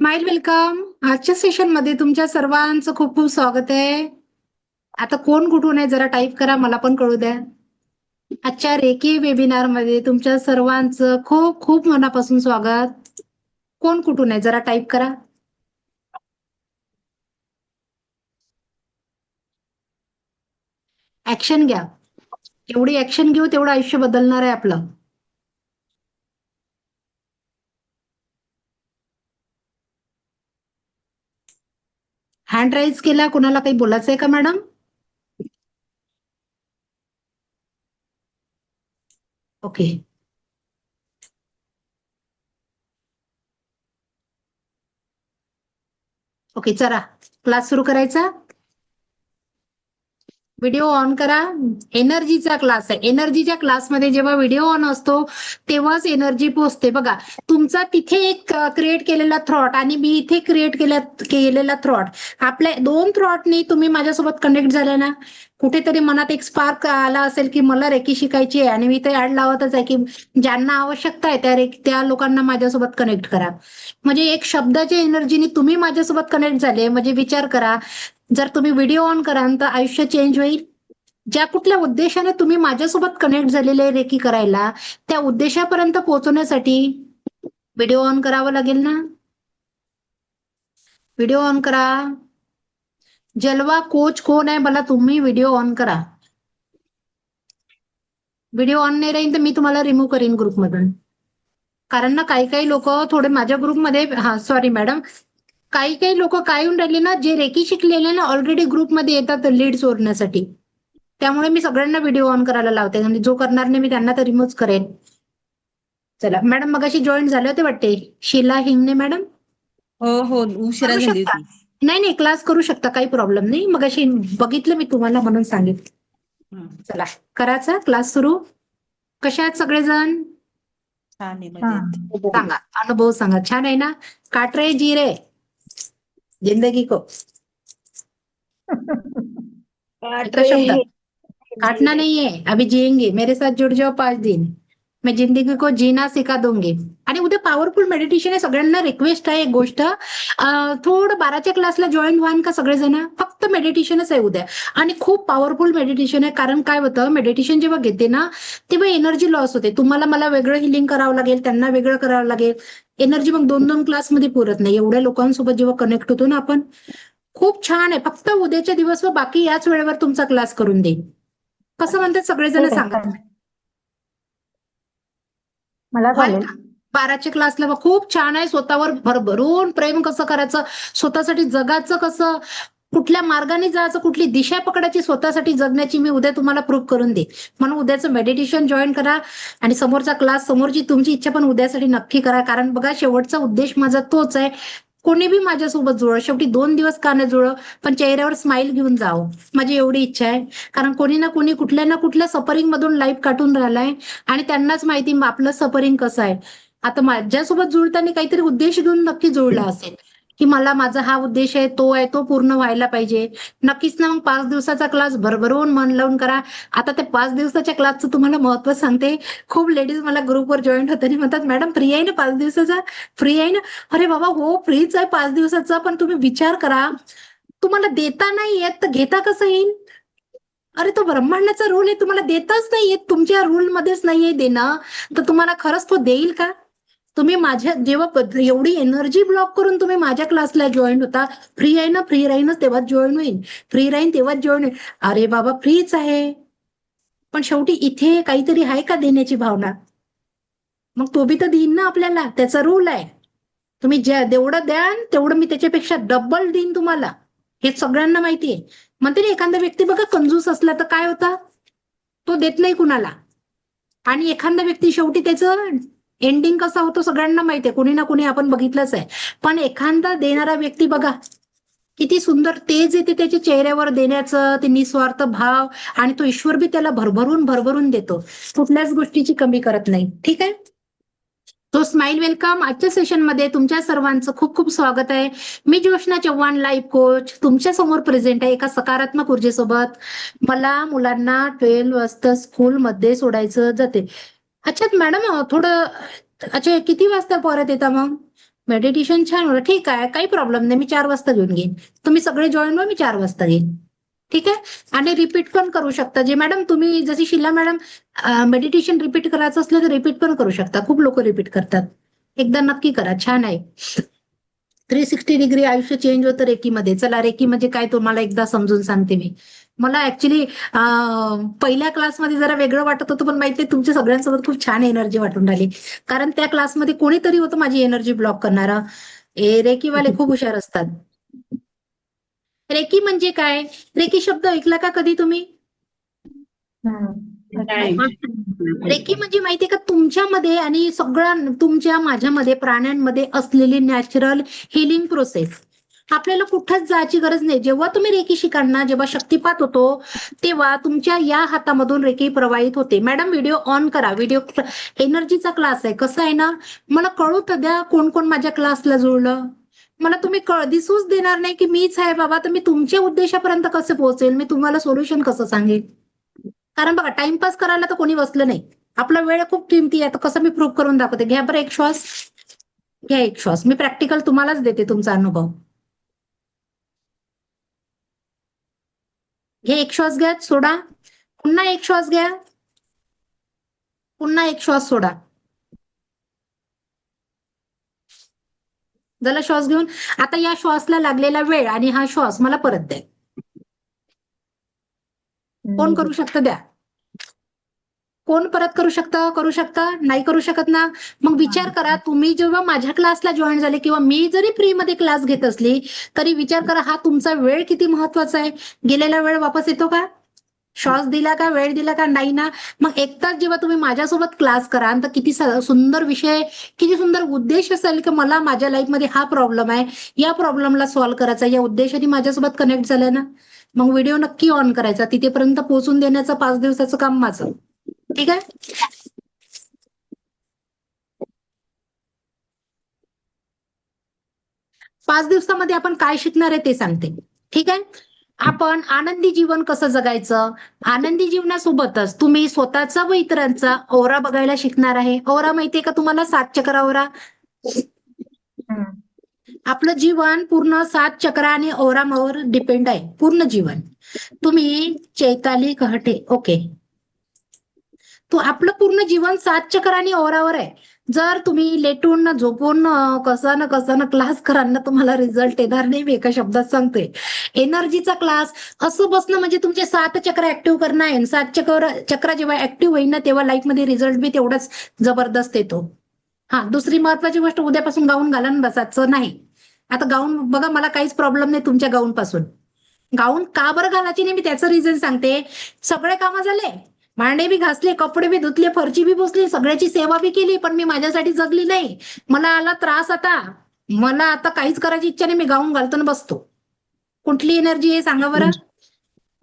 Smile welcome. आजच्या session मध्ये तुमच्या सर्वांचं खूप खूप स्वागत आहे. आता कोण कुठून आहे जरा टाईप करा, मला पण कळू द्या. आजच्या रेकी वेबिनार मध्ये तुमच्या सर्वांचं खूप खूप मनापासून स्वागत. कोण कुठून आहे जरा टाईप करा. ऍक्शन घ्या. एवढी ऍक्शन घेऊ तेवढं आयुष्य बदलणार आहे आपलं. हँड राईज केला, कुणाला काही बोलायचंय का मॅडम? ओके ओके, चला क्लास सुरू करायचा. व्हिडिओ ऑन करा. एनर्जीचा क्लास आहे. एनर्जीच्या क्लासमध्ये जेव्हा व्हिडिओ ऑन असतो तेव्हाच एनर्जी पोहोचते. बघा, तुमचा तिथे एक क्रिएट केलेला थॉट आणि मी इथे क्रिएट केलेला थॉट, आपल्या दोन थॉटनी तुम्ही माझ्यासोबत कनेक्ट झाले ना, कुठेतरी मनात एक स्पार्क आला असेल की मला रेकी शिकायची आहे, आणि मी ते ऍड लावतच आहे की ज्यांना आवश्यकता आहे त्या लोकांना माझ्यासोबत कनेक्ट करा. म्हणजे एक शब्दाच्या एनर्जीने तुम्ही माझ्यासोबत कनेक्ट झाले म्हणजे विचार करा, जर तुम्ही व्हिडिओ ऑन कराल तर आयुष्य चेंज होईल. ज्या कुठल्या उद्देशाने तुम्ही माझ्यासोबत कनेक्ट झालेले आहे रेकी करायला, त्या उद्देशापर्यंत पोहोचवण्यासाठी व्हिडिओ ऑन करावं लागेल ना. व्हिडिओ ऑन करा. जलवा कोच कोण आहे, मला तुम्ही व्हिडिओ ऑन करा. व्हिडिओ ऑन नाही राहील तर मी तुम्हाला रिमूव्ह करीन ग्रुपमधून. कारण ना काही काही लोक थोडे माझ्या ग्रुपमध्ये, हा सॉरी मॅडम, काही काही लोक काय होऊन राहिले ना, जे रेकी शिकलेले ना ऑलरेडी ग्रुपमध्ये येतात लीड चोरण्यासाठी. त्यामुळे मी सगळ्यांना व्हिडिओ ऑन करायला लावते, आणि जो करणार नाही मी त्यांना तर रिमूव्ह करेन. चला मॅडम, मगाशी जॉईन झाले होते वाटते, शीला हिंगणे मॅडम. हो हो, उशिरा करू झाली शकता. होती. नाही नाही, क्लास करू शकता, काही प्रॉब्लेम नाही. मगाशी बघितलं मी तुम्हाला म्हणून सांगितलं. हं, चला करायचा क्लास सुरू. कशा आहेत सगळेजण? छान आहे, मजेत. सांगा, अनुभव सांगा. छान आहे ना? काट रे जी रे जिंदगी को. काट का शब्द रहे काटना जी नहीं है, अभी जिएंगे, मेरे साथ जुड़ जाओ 5 दिन, मैं जिंदगी को जीना सिखा दूंगी. आणि उद्या पॉवरफुल मेडिटेशन आहे. सगळ्यांना रिक्वेस्ट आहे एक गोष्ट, थोडं 12च्या क्लासला जॉईन व्हान का सगळेजण. फक्त मेडिटेशनच आहे उद्या, आणि खूप पॉवरफुल मेडिटेशन आहे. कारण काय होतं, मेडिटेशन जेव्हा घेते ना तेव्हा एनर्जी लॉस होते. तुम्हाला मला वेगळं हिलिंग करावं लागेल, त्यांना वेगळं करावं लागेल. एनर्जी मग 2-2 क्लासमध्ये पुरत नाही. एवढ्या लोकांसोबत जेव्हा कनेक्ट होतो ना आपण, खूप छान आहे. फक्त उद्याच्या दिवस व बाकी याच वेळेवर तुमचा क्लास करून देईन. कसं म्हणतात सगळेजण सांगा. मला व्हाल चालेल. का? 12च्या क्लासला खूप छान आहे. स्वतःवर भरभरून प्रेम कसं करायचं, स्वतःसाठी जगाचं कसं, कुठल्या मार्गाने जायचं, कुठली दिशा पकडायची, स्वतःसाठी जगण्याची मी उद्या तुम्हाला प्रूव्ह करून दे. म्हणून उद्याचं मेडिटेशन जॉईन करा, आणि समोरचा क्लास, समोरची तुमची इच्छा पण उद्यासाठी नक्की करा. कारण बघा, शेवटचा उद्देश माझा तोच आहे, कोणी बी माझ्यासोबत जुळं. शेवटी 2 दिवस का नाही जुळं, पण चेहऱ्यावर स्माइल घेऊन जावं, माझी एवढी इच्छा आहे. कारण कोणी ना कोणी कुठल्या ना कुठल्या सफरिंग मधून लाईफ काढून राहिलाय, आणि त्यांनाच माहिती आपलं सफरिंग कसं आहे. आता माझ्यासोबत जुळताना काहीतरी उद्देश घेऊन नक्की जुळला असेल, की मला माझा हा उद्देश आहे, तो पूर्ण व्हायला पाहिजे. नक्कीच ना. मग 5 दिवसाचा क्लास भरभरून मन लावून करा. आता त्या 5 दिवसाच्या क्लासचं तुम्हाला महत्व सांगते. खूप लेडीज मला ग्रुपवर जॉईन होताना म्हणतात, मॅडम फ्री आहे ना 5 दिवसाचा? फ्री आहे ना? अरे बाबा हो, फ्रीच आहे 5 दिवसाचा, पण तुम्ही विचार करा, तुम्हाला देता नाही येत तर घेता कसं येईल? अरे तो ब्रह्मांडाचा रूल आहे, तुम्हाला देताच नाही येत, तुमच्या रूल मध्येच नाहीये देणं, तर तुम्हाला खरंच तो देईल का? तुम्ही माझ्या जेव्हा एवढी एनर्जी ब्लॉक करून तुम्ही माझ्या क्लासला जॉईन होता, फ्री आहे ना, फ्री राहीनच तेव्हाच जॉईन होईल, फ्री राहीन तेव्हाच जॉईन होईल. अरे बाबा फ्रीच आहे, पण शेवटी इथे काहीतरी आहे का देण्याची भावना? मग तो बी तर देईन ना आपल्याला, त्याचा रूल आहे. तुम्ही जेवढं द्याल तेवढं मी त्याच्यापेक्षा डबल देईन तुम्हाला, हे सगळ्यांना माहिती आहे. म्हणते ना, एखादा व्यक्ती बघा कंजूस असला तर काय होतं, तो देत नाही कुणाला. आणि एखादा व्यक्ती शेवटी त्याचं एंडिंग कसा होतो सगळ्यांना माहिती आहे, कोणी ना कोणी आपण बघितलंच आहे. पण एखादा देणारा व्यक्ती बघा, किती सुंदर तेज येते त्याच्या चेहऱ्यावर देण्याचं, ते निस्वार्थ भाव, आणि तो ईश्वर बी त्याला भरभरून भरभरून देतो, कुठल्याच गोष्टीची कमी करत नाही. ठीक आहे. तो स्माइल वेलकम. आजच्या सेशनमध्ये तुमच्या सर्वांचं खूप खूप स्वागत आहे. मी ज्योत्स्ना चव्हाण, लाईफ कोच, तुमच्या समोर प्रेझेंट आहे एका सकारात्मक ऊर्जेसोबत. मला मुलांना 12 वाजता स्कूलमध्ये सोडायचं जाते. अच्छा मॅडम, थोडं, अच्छा किती वाजता परत येता मग? मेडिटेशन छान होतं, ठीक आहे, काही प्रॉब्लेम नाही, मी 4 वाजता घेऊन घेईन. तुम्ही सगळे जॉईन व्हा, मी 4 वाजता घेईन. ठीक आहे. आणि रिपीट पण करू शकता. जे मॅडम तुम्ही जशी शिला मॅडम मेडिटेशन रिपीट करायचं असलं तर रिपीट पण करू शकता. खूप लोक रिपीट करतात. एकदा नक्की करा, छान आहे. 360 डिग्री आयुष्य चेंज होतं रेकीमध्ये. चला, रेकी म्हणजे काय तुम्हाला एकदा समजून सांगते मी. मला ऍक्च्युली पहिल्या क्लासमध्ये जरा वेगळं वाटत होतं, पण माहितीये तुमच्या सगळ्यांसोबत खूप छान एनर्जी वाटून राहिली. कारण त्या क्लासमध्ये कोणीतरी होतं माझी एनर्जी ब्लॉक करणारा. रेकीवाले खूप हुशार असतात. रेकी म्हणजे काय? रेकी शब्द ऐकला का कधी तुम्ही? रेकी म्हणजे माहितीये का, तुमच्यामध्ये आणि सगळ्या तुमच्या माझ्यामध्ये प्राण्यांमध्ये असलेली नॅचरल हिलिंग प्रोसेस. आपल्याला कुठंच जायची गरज नाही. जेव्हा तुम्ही रेकी शिकाल ना, जेव्हा शक्तिपात होतो, तेव्हा तुमच्या या हातामधून रेकी प्रवाहित होते. मॅडम व्हिडिओ ऑन करा. व्हिडिओ एनर्जीचा क्लास आहे. कसं आहे ना, मला कळू तर द्या कोण कोण माझ्या क्लासला जुळलं. मला तुम्ही दिसूच देणार नाही की मीच आहे बाबा, तर मी तुमच्या उद्देशापर्यंत कसं पोहोचेल, मी तुम्हाला सोल्युशन कसं सांगेल. कारण बघा, टाइमपास करायला तर कोणी बसलं नाही. आपला वेळ खूप किमती आहे, तर कसं मी प्रूव्ह करून दाखवते. घ्या बरं एक श्वास, घ्या एक श्वास. मी प्रॅक्टिकल तुम्हालाच देते, तुमचा अनुभव. घ्या एक श्वास, घ्या, सोडा. पुन्हा एक श्वास घ्या, पुन्हा एक श्वास सोडा. झाला श्वास घेऊन. आता या श्वासला लागलेला वेळ आणि हा श्वास मला परत द्या. कोण करू शकतं द्या. कोण परत करू शकता? नाही करू शकत ना. मग विचार करा, तुम्ही जेव्हा माझ्या क्लासला जॉईन झाले किंवा मी जरी फ्रीमध्ये क्लास घेत असली तरी विचार करा, हा तुमचा वेळ किती महत्वाचा आहे. गेलेला वेळ वापस येतो का? श्वास दिला का, वेळ दिला का? नाही ना. मग एकटाच जेव्हा तुम्ही माझ्यासोबत क्लास कराल तर किती सुंदर विषय, किती सुंदर उद्देश असेल की मला माझ्या लाईफमध्ये हा प्रॉब्लेम आहे, या प्रॉब्लेमला सॉल्व्ह करायचा, या उद्देशाने माझ्यासोबत कनेक्ट झालाय ना. मग व्हिडिओ नक्की ऑन करायचा. तिथेपर्यंत पोहोचून देण्याचं 5 दिवसाचं काम माझं. ठीक आहे. 5 दिवसामध्ये आपण काय शिकणार आहे ते सांगते. ठीक आहे. आपण आनंदी जीवन कसं जगायचं, आनंदी जीवनासोबतच तुम्ही स्वतःचा व इतरांचा औरा बघायला शिकणार आहे. औरा माहितीये का तुम्हाला? 7 चक्र औरा. आपलं जीवन पूर्ण 7 चक्र आणि औरामावर डिपेंड आहे, पूर्ण जीवन. तुम्ही चैताली कहटे, ओके. तो आपलं पूर्ण जीवन 7 चक्र आणि औरावर आहे. जर तुम्ही लेटून ना झोपून कसा ना क्लास कराल ना, तुम्हाला रिझल्ट येणार नाही. मी एका शब्दात सांगते, एनर्जीचा क्लास असं बसणं म्हणजे तुमचे 7 चक्र ऍक्टिव्ह करणं आहे. 7 चक्र जेव्हा ऍक्टिव्ह होईल ना, तेव्हा लाईफमध्ये रिझल्ट बी तेवढाच जबरदस्त येतो. हा, दुसरी महत्वाची गोष्ट, उद्यापासून गाऊन घालून बसायचं नाही. आता गाऊन बघा, मला काहीच प्रॉब्लेम नाही तुमच्या गाऊन पासून. गाऊन का बरं घालायची नाही, मी त्याचं रिझन सांगते. सगळे कामं झाले, भांडे बी घासले, कपडे बी धुतले, फरची बी पुसली, सगळ्याची सेवा बी केली, पण मी माझ्यासाठी जगली नाही. मला आला त्रास. मला आता काहीच करायची इच्छा नाही, मी गाऊन घालतो ना बसतो. कुठली एनर्जी आहे सांगा बरं?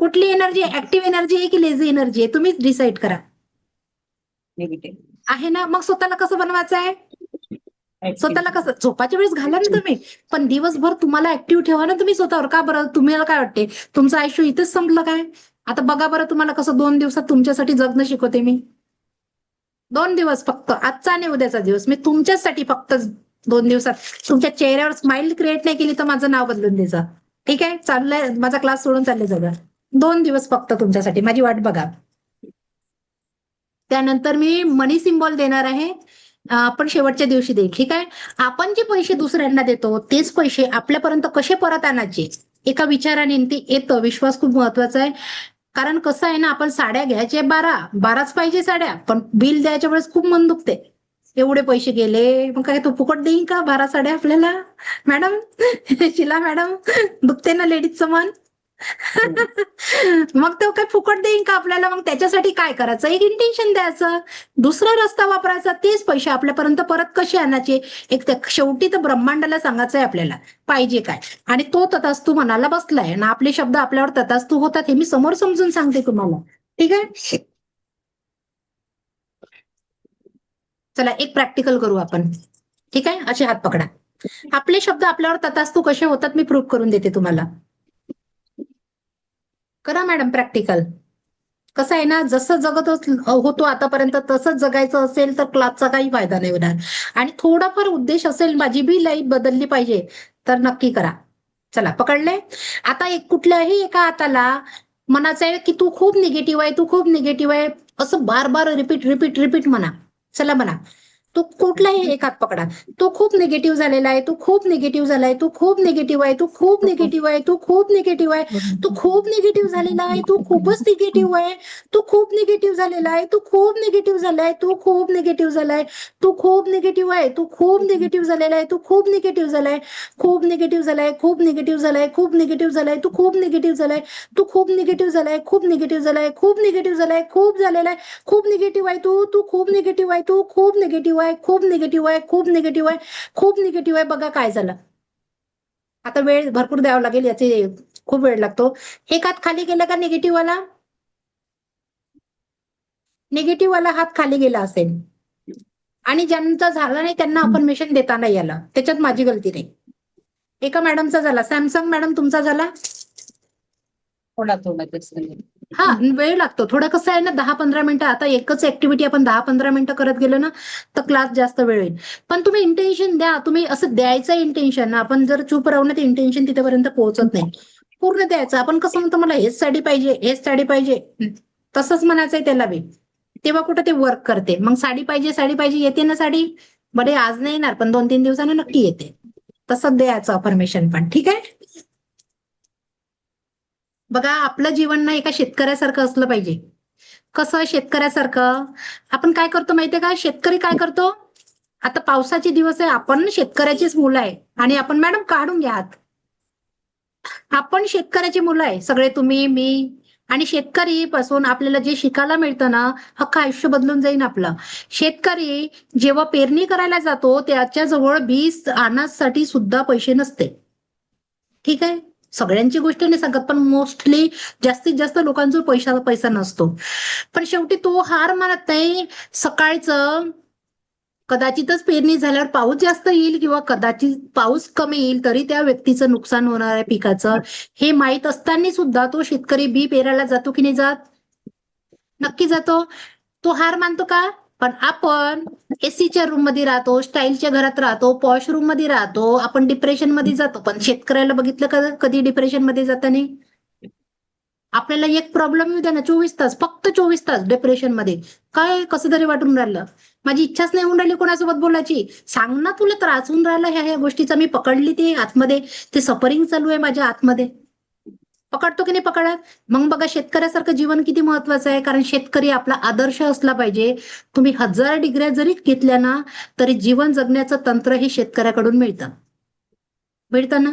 कुठली एनर्जी? ऍक्टिव्ह एनर्जी आहे की लेझी एनर्जी आहे? तुम्हीच डिसाईड करा. आहे ना. मग स्वतःला कसं बनवायचं आहे? स्वतःला कसं? झोपाच्या वेळेस घाला ना तुम्ही, पण दिवसभर तुम्हाला ऍक्टिव्ह ठेवा ना तुम्ही स्वतःवर. का बरं? तुम्हाला काय वाटते तुमचं आयुष्य इथेच संपलं काय? आता बघा बरं, तुम्हाला कसं 2 दिवसात तुमच्यासाठी जगणं शिकवते मी. 2 दिवस फक्त, आजचा आणि उद्याचा दिवस, मी तुमच्यासाठी फक्त 2 दिवसात. तुमच्या चेहऱ्यावर स्माइल क्रिएट नाही केली तर माझं नाव बदलून द्यायचं. ठीक आहे. चाललंय माझा क्लास सोडून चालले सगळं. 2 दिवस फक्त तुमच्यासाठी, माझी वाट बघा. त्यानंतर मी मनी सिम्बॉल देणार आहे, पण शेवटच्या दिवशी देईल. ठीक आहे. आपण जे पैसे दुसऱ्यांना देतो तेच पैसे आपल्यापर्यंत कसे परत आणायचे, एका विचाराने ते येतं. विश्वास खूप महत्वाचा आहे. कारण कसं आहे ना, आपण साड्या घ्यायच्या 12च पाहिजे साड्या, पण बिल द्यायच्या वेळेस खूप मन दुखते. एवढे पैसे गेले, मग काय तो फुकट देईन का 12 साड्या आपल्याला? मॅडम, शिला मॅडम, दुखते ना लेडीजचं मन. मग तो काय फुकट देईन का आपल्याला? मग त्याच्यासाठी काय करायचं, एक इंटेन्शन द्यायचं, दुसरा रस्ता वापरायचा, तेच पैसे आपल्यापर्यंत परत कसे आणायचे. एक शेवटी तर ब्रह्मांडाला सांगायचंय आपल्याला पाहिजे काय, आणि तो तथास्तू मनाला बसलाय ना. आपले शब्द आपल्यावर तथास्तू होतात, हे मी समोर समजून सांगते तुम्हाला. ठीक आहे. चला एक प्रॅक्टिकल करू आपण. ठीक आहे. असे हात पकडा. आपले शब्द आपल्यावर तथास्तू कसे होतात मी प्रूव्ह करून देते तुम्हाला. करा मॅडम प्रॅक्टिकल. कसं आहे ना, जसं जगत होतो आतापर्यंत तसंच जगायचं असेल तर क्लासचा काही फायदा नाही होणार. आणि थोडाफार उद्देश असेल माझी बी लाईफ बदलली पाहिजे तर नक्की करा. चला पकडले. आता एक कुठल्याही एका हाताला मनाचं आहे की तू खूप निगेटिव्ह आहे, तू खूप निगेटिव्ह आहे, असं बार बार रिपीट रिपीट रिपीट म्हणा. चला म्हणा. तो कुठलाही एक हात पकडा. तो खूप निगेटिव्ह झालेला आहे, तू खूप निगेटिव्ह झालाय, तू खूप निगेटिव्ह आहे, तू खूप निगेटिव्ह आहे, तू खूप निगेटिव्ह आहे, तू खूप निगेटिव्ह झालेला आहे, तू खूपच निगेटिव्ह आहे, तू खूप निगेटिव्ह झालेला आहे, तू खूप निगेटिव्ह झालाय, तू खूप निगेटिव्ह झालाय, तू खूप निगेटिव्ह आहे, तू खूप निगेटिव्ह झालेला आहे, तू खूप निगेटिव्ह झालाय, खूप निगेटिव्ह झालाय, खूप निगेटिव्ह झालाय, खूप निगेटिव्ह झालाय, तू खूप निगेटिव्ह झालाय, तू खूप निगेटिव्ह झालाय, खूप निगेटिव्ह झालाय, खूप निगेटिव्ह झालाय, खूप झालेला आहे, खूप निगेटिव्ह आहे तू, तू खूप निगेटिव्ह आहे, तू खूप निगेटिव्ह आहे, खूप निगेटिव्ह आहे, खूप निगेटिव्ह आहे, खूप निगेटिव्ह आहे. बघा काय झालं. आता वेळ भरपूर द्यावा लागेल, याचे खूप वेळ लागतो. एक हात खाली गेला का निगेटिव्ह वाला? निगेटिव्ह वाला हात खाली गेला असेल आणि ज्यांचा झाला नाही त्यांना अफर्मेशन देता नाही आलं, त्याच्यात माझी गलती नाही. एका मॅडमचा झाला, सॅमसंग मॅडम तुमचा झाला. थोडा थोडा कसं हा, वेळ लागतो थोडं. कसं आहे ना, 10-15 मिनिटं, आता एकच ऍक्टिव्हिटी आपण 10-15 मिनिटं करत गेलो ना तर क्लास जास्त वेळ होईल. पण तुम्ही इंटेन्शन द्या, तुम्ही असं द्यायचं इंटेन्शन. आपण जर चूप राहू ना ते इंटेन्शन तिथेपर्यंत पोहोचत नाही. पूर्ण द्यायचं. आपण कसं म्हणतो मला हेच साडी पाहिजे, हेच साडी पाहिजे, तसंच म्हणायचंय त्याला बी. तेव्हा कुठं ते वर्क करते. मग साडी पाहिजे येते ना साडी, बरे आज नाही येणार पण 2-3 दिवसानं नक्की येते. तसंच द्यायचं अफर्मेशन पण. ठीक आहे. बघा, आपलं जीवन ना एका शेतकऱ्यासारखं असलं पाहिजे. कसं शेतकऱ्यासारखं? आपण काय करतो माहितीये का? शेतकरी काय करतो? आता पावसाचे दिवस आहे, आपण शेतकऱ्याचीच मुलं आहे आणि आपण, मॅडम काढून घ्या हात. आपण शेतकऱ्याची मुलं आहे सगळे, तुम्ही मी. आणि शेतकरी पासून आपल्याला जे शिकायला मिळतं ना, अख्खं आयुष्य बदलून जाईल आपलं. शेतकरी जेव्हा पेरणी करायला जातो त्याच्याजवळ बी आणण्यासाठी सुद्धा पैसे नसते. ठीक आहे. सगळ्यांची गोष्ट नाही सांगत पण मोस्टली जास्तीत जास्त लोकांचा पैसा नसतो. पण शेवटी तो हार मानत नाही. सकाळचं कदाचितच पेरणी झाल्यावर पाऊस जास्त येईल किंवा कदाचित पाऊस कमी येईल तरी त्या व्यक्तीचं नुकसान होणार आहे पिकाचं, हे माहीत असताना सुद्धा तो शेतकरी बी पेरायला जातो की नाही जात? नक्की जातो. तो हार मानतो का? पण आपण एसीच्या रूम मध्ये राहतो, स्टाईलच्या घरात राहतो, पॉश रूम मध्ये राहतो, आपण डिप्रेशन मध्ये जातो. पण शेतकऱ्याला बघितलं का कधी डिप्रेशन मध्ये जाताना? आपल्याला एक प्रॉब्लेम येऊ द्या ना, 24 तास, फक्त 24 तास डिप्रेशन मध्ये. काय कसं तरी वाटून राहिलं, माझी इच्छाच नाही होऊन राहिली कोणासोबत बोलायची. सांग ना, तुला त्रास होऊन राहिला ह्या गोष्टीचा, मी पकडली ते आतमध्ये, ते सफरिंग चालू आहे माझ्या आतमध्ये. पकडतो की नाही पकडत? मग बघा शेतकऱ्यासारखं जीवन किती महत्वाचं आहे. कारण शेतकरी आपला आदर्श असला पाहिजे. तुम्ही 1000 डिग्र्या जरी घेतल्या ना तरी जीवन जगण्याचं तंत्र हे शेतकऱ्याकडून मिळतं ना.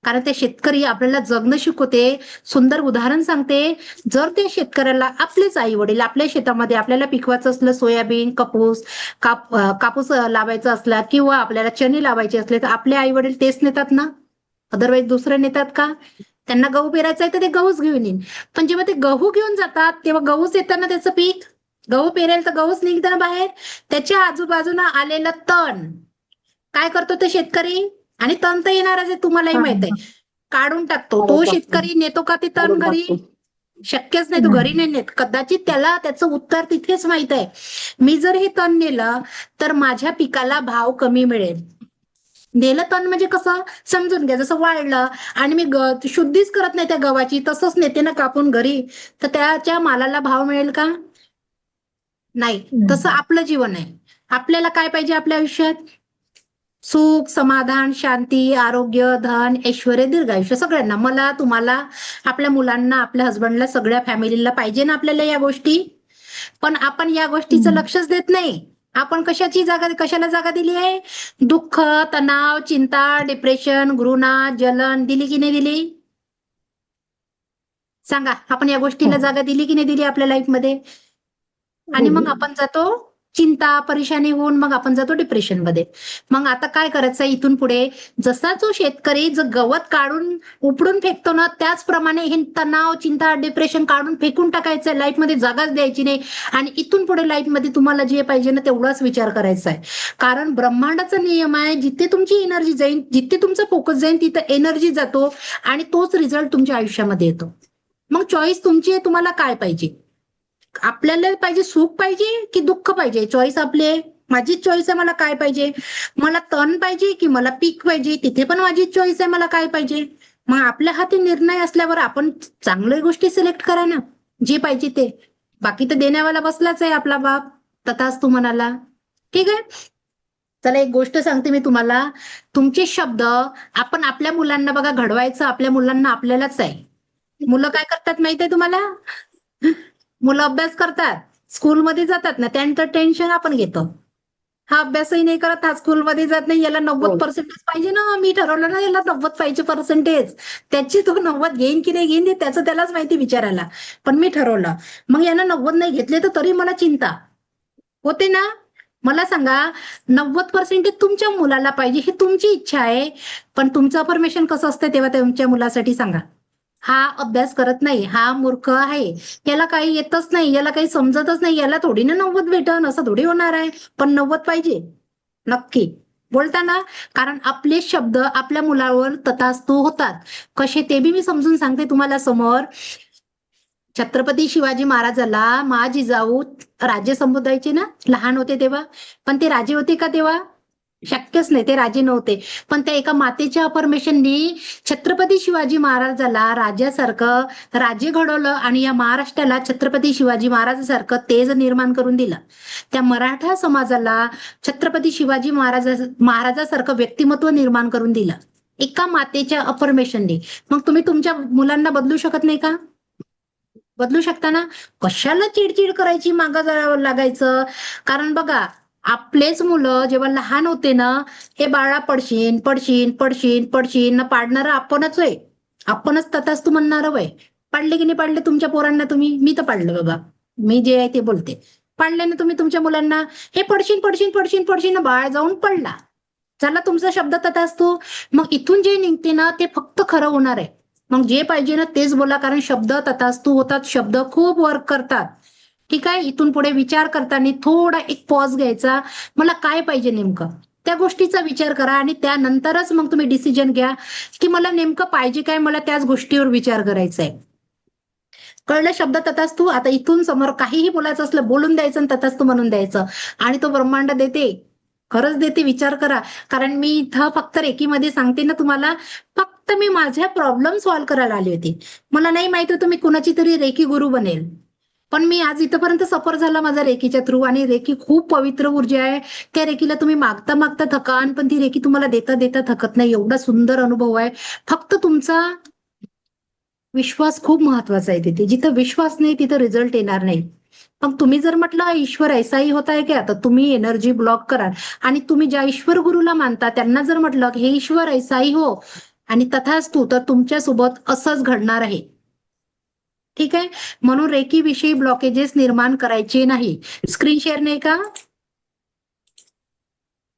कारण ते शेतकरी आपल्याला जगणं शिकवते, सुंदर उदाहरण सांगते. जर त्या शेतकऱ्याला आपलेच आई वडील आपल्या शेतामध्ये आपल्याला पिकवायचं असलं, सोयाबीन, कापूस लावायचा असला किंवा आपल्याला चणे लावायचे असले तर आपले आई वडील तेच नेतात ना, अदरवाईज दुसरे नेतात का? त्यांना गहू पेरायचा आहे तर ते गहूच घेऊन येईन. पण जेव्हा ते गहू घेऊन जातात तेव्हा गहूच येताना त्याचं पीक, गहू पेरेल तर गहूच निघताना बाहेर. त्याच्या आजूबाजूला आलेलं तण काय करतो ते शेतकरी? आणि तण तर येणारच आहे, तुम्हालाही माहित आहे. काढून टाकतो. तो शेतकरी नेतो का ते तण घरी? शक्यच नाही, तो घरी नाही नेत. कदाचित त्याला त्याचं उत्तर तिथेच माहित आहे, मी जर हे तण नेलं तर माझ्या पिकाला भाव कमी मिळेल. नेलं तण म्हणजे कसं समजून घ्या, जसं वाळलं आणि मी शुद्धीच करत नाही त्या गव्हाची, तसंच नेते ना कापून घरी, तर त्याच्या मालाला भाव मिळेल का? नाही. तसं आपलं जीवन आहे. आपल्याला काय पाहिजे आपल्या आयुष्यात? सुख, समाधान, शांती, आरोग्य, धन, ऐश्वर, दीर्घायुष्य. सगळ्यांना, मला, तुम्हाला, आपल्या मुलांना, आपल्या हसबंडला, सगळ्या फॅमिलीला पाहिजे ना आपल्याला या गोष्टी. पण आपण या गोष्टीचं लक्षच देत नाही. आपण कशाला जागा दिली आहे? दुःख, तणाव, चिंता, डिप्रेशन, घृणा, जलन दिली की नाही दिली? सांगा, आपण या गोष्टीला जागा दिली की नाही दिली आपल्या लाईफमध्ये? आणि मग आपण जातो चिंता, परेशानी होऊन मग आपण जातो डिप्रेशन मध्ये. मग आता काय करायचं इथून पुढे? जसा जो शेतकरी जो गवत काढून उपडून फेकतो ना, त्याचप्रमाणे हे तणाव, चिंता, डिप्रेशन काढून फेकून टाकायचं, लाईफमध्ये जागाच द्यायची नाही. आणि इथून पुढे लाईफमध्ये तुम्हाला जे पाहिजे ना तेवढाच विचार करायचा आहे. कारण ब्रह्मांडाचा नियम आहे, जिथे तुमची एनर्जी जाईल, जिथे तुमचा फोकस जाईल तिथे एनर्जी जातो आणि तोच रिझल्ट तुमच्या आयुष्यामध्ये येतो. मग चॉईस तुमची आहे, तुम्हाला काय पाहिजे. आपल्याला पाहिजे सुख पाहिजे की दुःख पाहिजे, चॉईस आपली आहे. माझीच चॉईस आहे मला काय पाहिजे. मला तण पाहिजे की मला पीक पाहिजे, तिथे पण माझीच चॉईस आहे मला काय पाहिजे. मग आपल्या हाती निर्णय असल्यावर आपण चांगल्या गोष्टी सिलेक्ट करा ना, जे पाहिजे ते. बाकी तर देण्यावाला बसलाच आहे आपला बाप, तथास्तु म्हणाला. ठीक आहे. चला एक गोष्ट सांगते मी तुम्हाला. तुमचे शब्द आपण आपल्या मुलांना बघा घडवायचं, आपल्या मुलांना आपल्यालाच आहे. मुलं काय करतात माहितीये तुम्हाला? मुलं अभ्यास करतात, स्कूलमध्ये जातात ना, त्यांचं टेन्शन आपण घेतो. हा अभ्यासही नाही करत, हा स्कूलमध्ये जात नाही, याला 90% पाहिजे ना, मी ठरवलं ना याला 90 पाहिजे पर्सेंटेज. त्याची तो 90 घेईन की नाही घेईन त्याचं त्यालाच माहिती विचारायला. पण मी ठरवलं. मग यानं 90 नाही घेतले तर तरी मला चिंता होते ना. मला सांगा, 90% तुमच्या मुलाला पाहिजे ही तुमची इच्छा आहे, पण तुमचं अफर्मेशन कसं असतं तेव्हा तुमच्या मुलासाठी सांगा. हा अभ्यास करत नाही, हा मूर्ख आहे, याला काही येतच नाही, याला काही समजतच नाही, याला थोडी ना 90 भेटन, असं थोडी होणार आहे. पण 90 पाहिजे नक्की बोलताना, कारण आपले शब्द आपल्या मुलावर तथास्तु होतात. कसे ते बी मी समजून सांगते तुम्हाला समोर. छत्रपती शिवाजी महाराजाला मा जिजाऊ राज्य संबोधायचे ना, लहान होते तेव्हा. पण ते राजे होते का तेव्हा? शक्यच नाही, ते राजे नव्हते. पण त्या एका मातेच्या अफर्मेशननी छत्रपती शिवाजी महाराजाला राजासारखं राजे घडवलं आणि या महाराष्ट्राला छत्रपती शिवाजी महाराजासारखं तेज निर्माण करून दिलं. त्या मराठा समाजाला छत्रपती शिवाजी महाराजासारखं व्यक्तिमत्व निर्माण करून दिलं एका मातेच्या अफर्मेशननी. मग तुम्ही तुमच्या मुलांना बदलू शकत नाही का? बदलू शकता ना. कशाला चिडचिड करायची, मागं लागायचं. कारण बघा, आपलेच मुलं जेव्हा लहान होते ना, हे बाळा पडशीन पडशीन पडशीन पडशीन ना, पाडणारं आपणच आहे. आपणच तथास्तु म्हणणार वय. पाडले की नाही पाडले तुमच्या पोरांना तुम्ही? मी तर पाडलं बाबा, मी जे आहे ते बोलते. पाडले ना तुम्ही तुमच्या मुलांना? हे पडशीन पडशीन पडशीन पडशीन ना, बाळ जाऊन पडला. चला तुमचा शब्द तथास्तु. मग इथून जे निघते ना ते फक्त खरं होणार आहे. मग जे पाहिजे ना तेच बोला, कारण शब्द तथास्तु होतात, शब्द खूप वर्क करतात. ठीक आहे. इथून पुढे विचार करताना थोडा एक पॉज घ्यायचा, मला काय पाहिजे नेमकं त्या गोष्टीचा विचार करा आणि त्यानंतरच मग तुम्ही डिसिजन घ्या की मला नेमकं पाहिजे काय, मला त्याच गोष्टीवर विचार करायचा आहे. कळलं? शब्द तथास्तु. आता इथून समोर काहीही बोलायचं असलं बोलून द्यायचं आणि तथास्तु म्हणून द्यायचं, आणि तो ब्रह्मांड देते, खरंच देते. विचार करा. कारण मी इथं फक्त रेकीमध्ये सांगते ना तुम्हाला, फक्त मी माझ्या प्रॉब्लेम सॉल्व्ह करायला आली होती. मला नाही माहित होतं मी कुणाची तरी रेकी गुरु बनेल. पण मी आज इथपर्यंत सफर झाला माझा रेकीच्या थ्रू, आणि रेकी खूप पवित्र ऊर्जा आहे. त्या रेकीला तुम्ही मागता मागता थकान, पण ती रेकी तुम्हाला देता देता थकत नाही. एवढा सुंदर अनुभव आहे. फक्त तुमचा विश्वास खूप महत्वाचा आहे तिथे. जिथं विश्वास नाही तिथं रिझल्ट येणार नाही. मग तुम्ही जर म्हटलं ईश्वर ऐसाही होता है क्या, तर तुम्ही एनर्जी ब्लॉक कराल. आणि तुम्ही ज्या ईश्वर गुरुला मानता त्यांना जर म्हटलं की हे ईश्वर ऐसाही हो आणि तथास्तु, तर तुमच्यासोबत असंच घडणार आहे. ठीक आहे. म्हणून रेकी विषयी ब्लॉकेजेस निर्माण करायचे नाही. स्क्रीन शेअर नाही का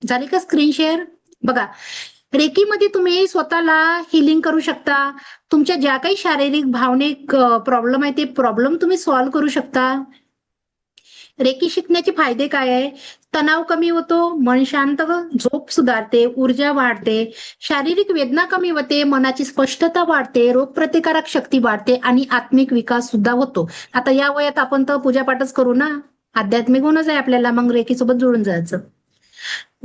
झाली का? स्क्रीन शेअर बघा. रेकीमध्ये तुम्ही स्वतःला हिलिंग करू शकता. तुमच्या ज्या काही शारीरिक भावनिक प्रॉब्लेम आहे ते प्रॉब्लेम तुम्ही सॉल्व्ह करू शकता. रेकी शिकण्याचे फायदे काय आहे? तणाव कमी होतो, मन शांत, झोप सुधारते, ऊर्जा वाढते, शारीरिक वेदना कमी होते, मनाची स्पष्टता वाढते, रोगप्रतिकारक शक्ती वाढते आणि आत्मिक विकास सुद्धा होतो. आता या वयात आपण तर पूजापाठच करू ना, आध्यात्मिक होणंच आहे आपल्याला, मग रेकीसोबत जोडून जायचं.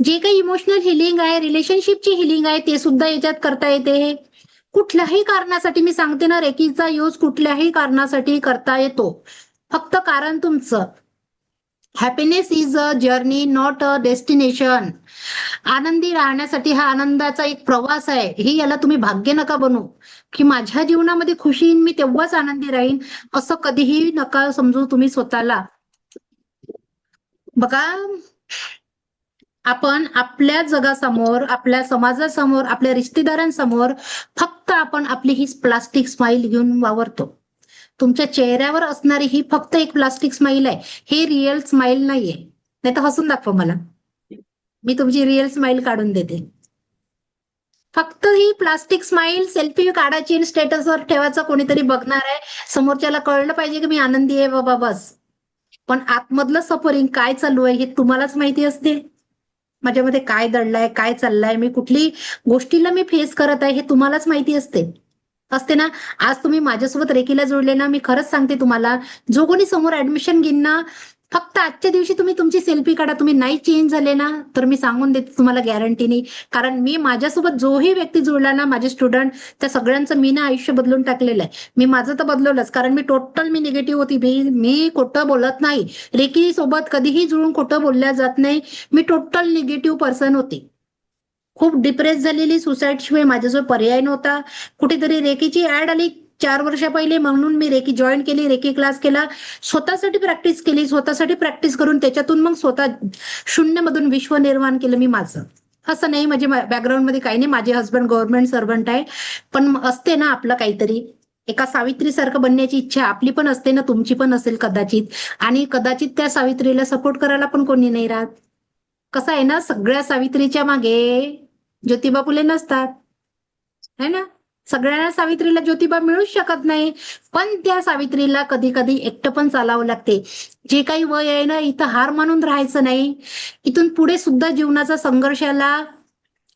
जे काही इमोशनल हिलिंग आहे, रिलेशनशिपची हिलिंग आहे, ते सुद्धा याच्यात करता येते. कुठल्याही कारणासाठी मी सांगते ना, रेकीचा यूज कुठल्याही कारणासाठी करता येतो. फक्त कारण तुमचं happiness is a journey not a destination. आनंदी राहण्यासाठी हा आनंदाचा एक प्रवास आहे. हे याला तुम्ही भाग्य नका बनवू की माझ्या जीवनामध्ये खुशी येईन मी तेव्हाच आनंदी राहीन, असं कधीही नका समजू तुम्ही स्वतःला. बघा, आपण आपल्या जगासमोर, आपल्या समाजासमोर, आपल्या रिश्तेदारांसमोर फक्त आपण आपली ही प्लास्टिक स्माइल घेऊन वावरतो. तुमच्या चेहऱ्यावर असणारी ही फक्त एक प्लास्टिक स्माइल आहे. हे रिअल स्माइल नाहीये. नाही तर हसून दाखवा मला, मी तुमची रिअल स्माइल काढून देते. फक्त ही प्लास्टिक स्माइल सेल्फी काढायची आणि स्टेटसवर ठेवायचं, कोणीतरी बघणार आहे, समोरच्याला कळलं पाहिजे की मी आनंदी आहे बाबा, बस. पण आतमधलं सफरिंग काय चालू आहे हे तुम्हालाच माहिती असते. माझ्यामध्ये काय दडलाय, काय चाललंय, मी कुठली गोष्टीला मी फेस करत आहे हे तुम्हालाच माहिती असते. असते ना. आज तुम्ही माझ्यासोबत रेकीला जोडले ना, मी खरंच सांगते तुम्हाला, जो कोणी समोर ऍडमिशन घेईन ना, फक्त आजच्या दिवशी तुम्ही तुमची सेल्फी काढा. तुम्ही नाही चेंज झाले ना, तर मी सांगून देते तुम्हाला गॅरंटीनी. कारण मी माझ्यासोबत जोही व्यक्ती जोडला ना, माझे स्टुडंट, त्या सगळ्यांचं मी ना आयुष्य बदलून टाकलेलं आहे. मी माझं तर बदलवलंच, कारण मी निगेटिव्ह होती. मी खोटं बोलत नाही. रेकी सोबत कधीही जुळून खोटं बोलल्या जात नाही. मी टोटल निगेटिव्ह पर्सन होती. खूप डिप्रेस झालेली, सुसाईडशिवाय माझ्याजवळ पर्याय नव्हता. कुठेतरी रेकीची ऍड आली 4 वर्ष पहिले, म्हणून मी रेकी जॉईन केली, रेकी क्लास केला, स्वतःसाठी प्रॅक्टिस केली. स्वतःसाठी प्रॅक्टिस करून त्याच्यातून मग स्वतः शून्यमधून विश्व निर्माण केलं मी माझं. असं नाही, म्हणजे बॅकग्राऊंड मध्ये काही नाही. माझे हस्बंड गव्हर्नमेंट सर्वंट आहे, पण असते ना आपलं काहीतरी, एका सावित्री सारखं बनण्याची इच्छा आपली पण असते ना, तुमची पण असेल कदाचित. आणि कदाचित त्या सावित्रीला सपोर्ट करायला पण कोणी नाही राहत. कसं आहे ना, सगळ्या सावित्रीच्या मागे ज्योतिबा फुले नसतात, है ना. सगळ्यांना सावित्रीला ज्योतिबा मिळूच शकत नाही, पण त्या सावित्रीला कधी कधी एकटं पण चालावं लागते. जे काही वय आहे ना, इथं हार मानून राहायचं नाही. इथून पुढे सुद्धा जीवनाचा संघर्षाला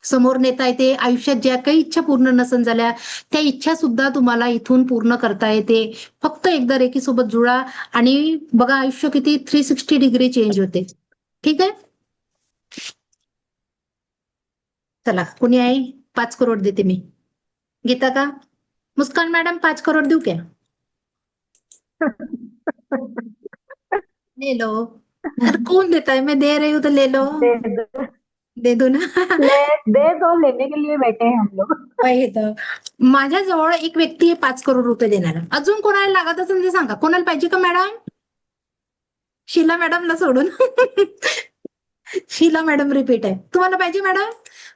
समोर नेता येते. आयुष्यात ज्या काही इच्छा पूर्ण नसन झाल्या, त्या इच्छा सुद्धा तुम्हाला इथून पूर्ण करता येते. फक्त एकदा रेकी सोबत जुळा आणि बघा, आयुष्य किती 360 डिग्री चेंज होते. ठीक आहे, चला. कुणी आहे? 5 करोड देते मी. गीता का? मुस्कान मैडम 5 करोड़ दूं क्या? ले लो. अरे कौन देता है? मैं दे रही हूँ तो ले लो. दे दो, दे दो ना. दे दो, लेने के लिए बैठे हैं हम लोग. पाहिजे तर. माझ्याजवळ एक व्यक्ती आहे 5 करोड रुपये देणारा. अजून कोणाला लागत असेल ते सांगा. कोणाला पाहिजे का मॅडम? शीला मॅडमला सोडून. शीला मॅडम रिपीट आहे. तुम्हाला पाहिजे मॅडम?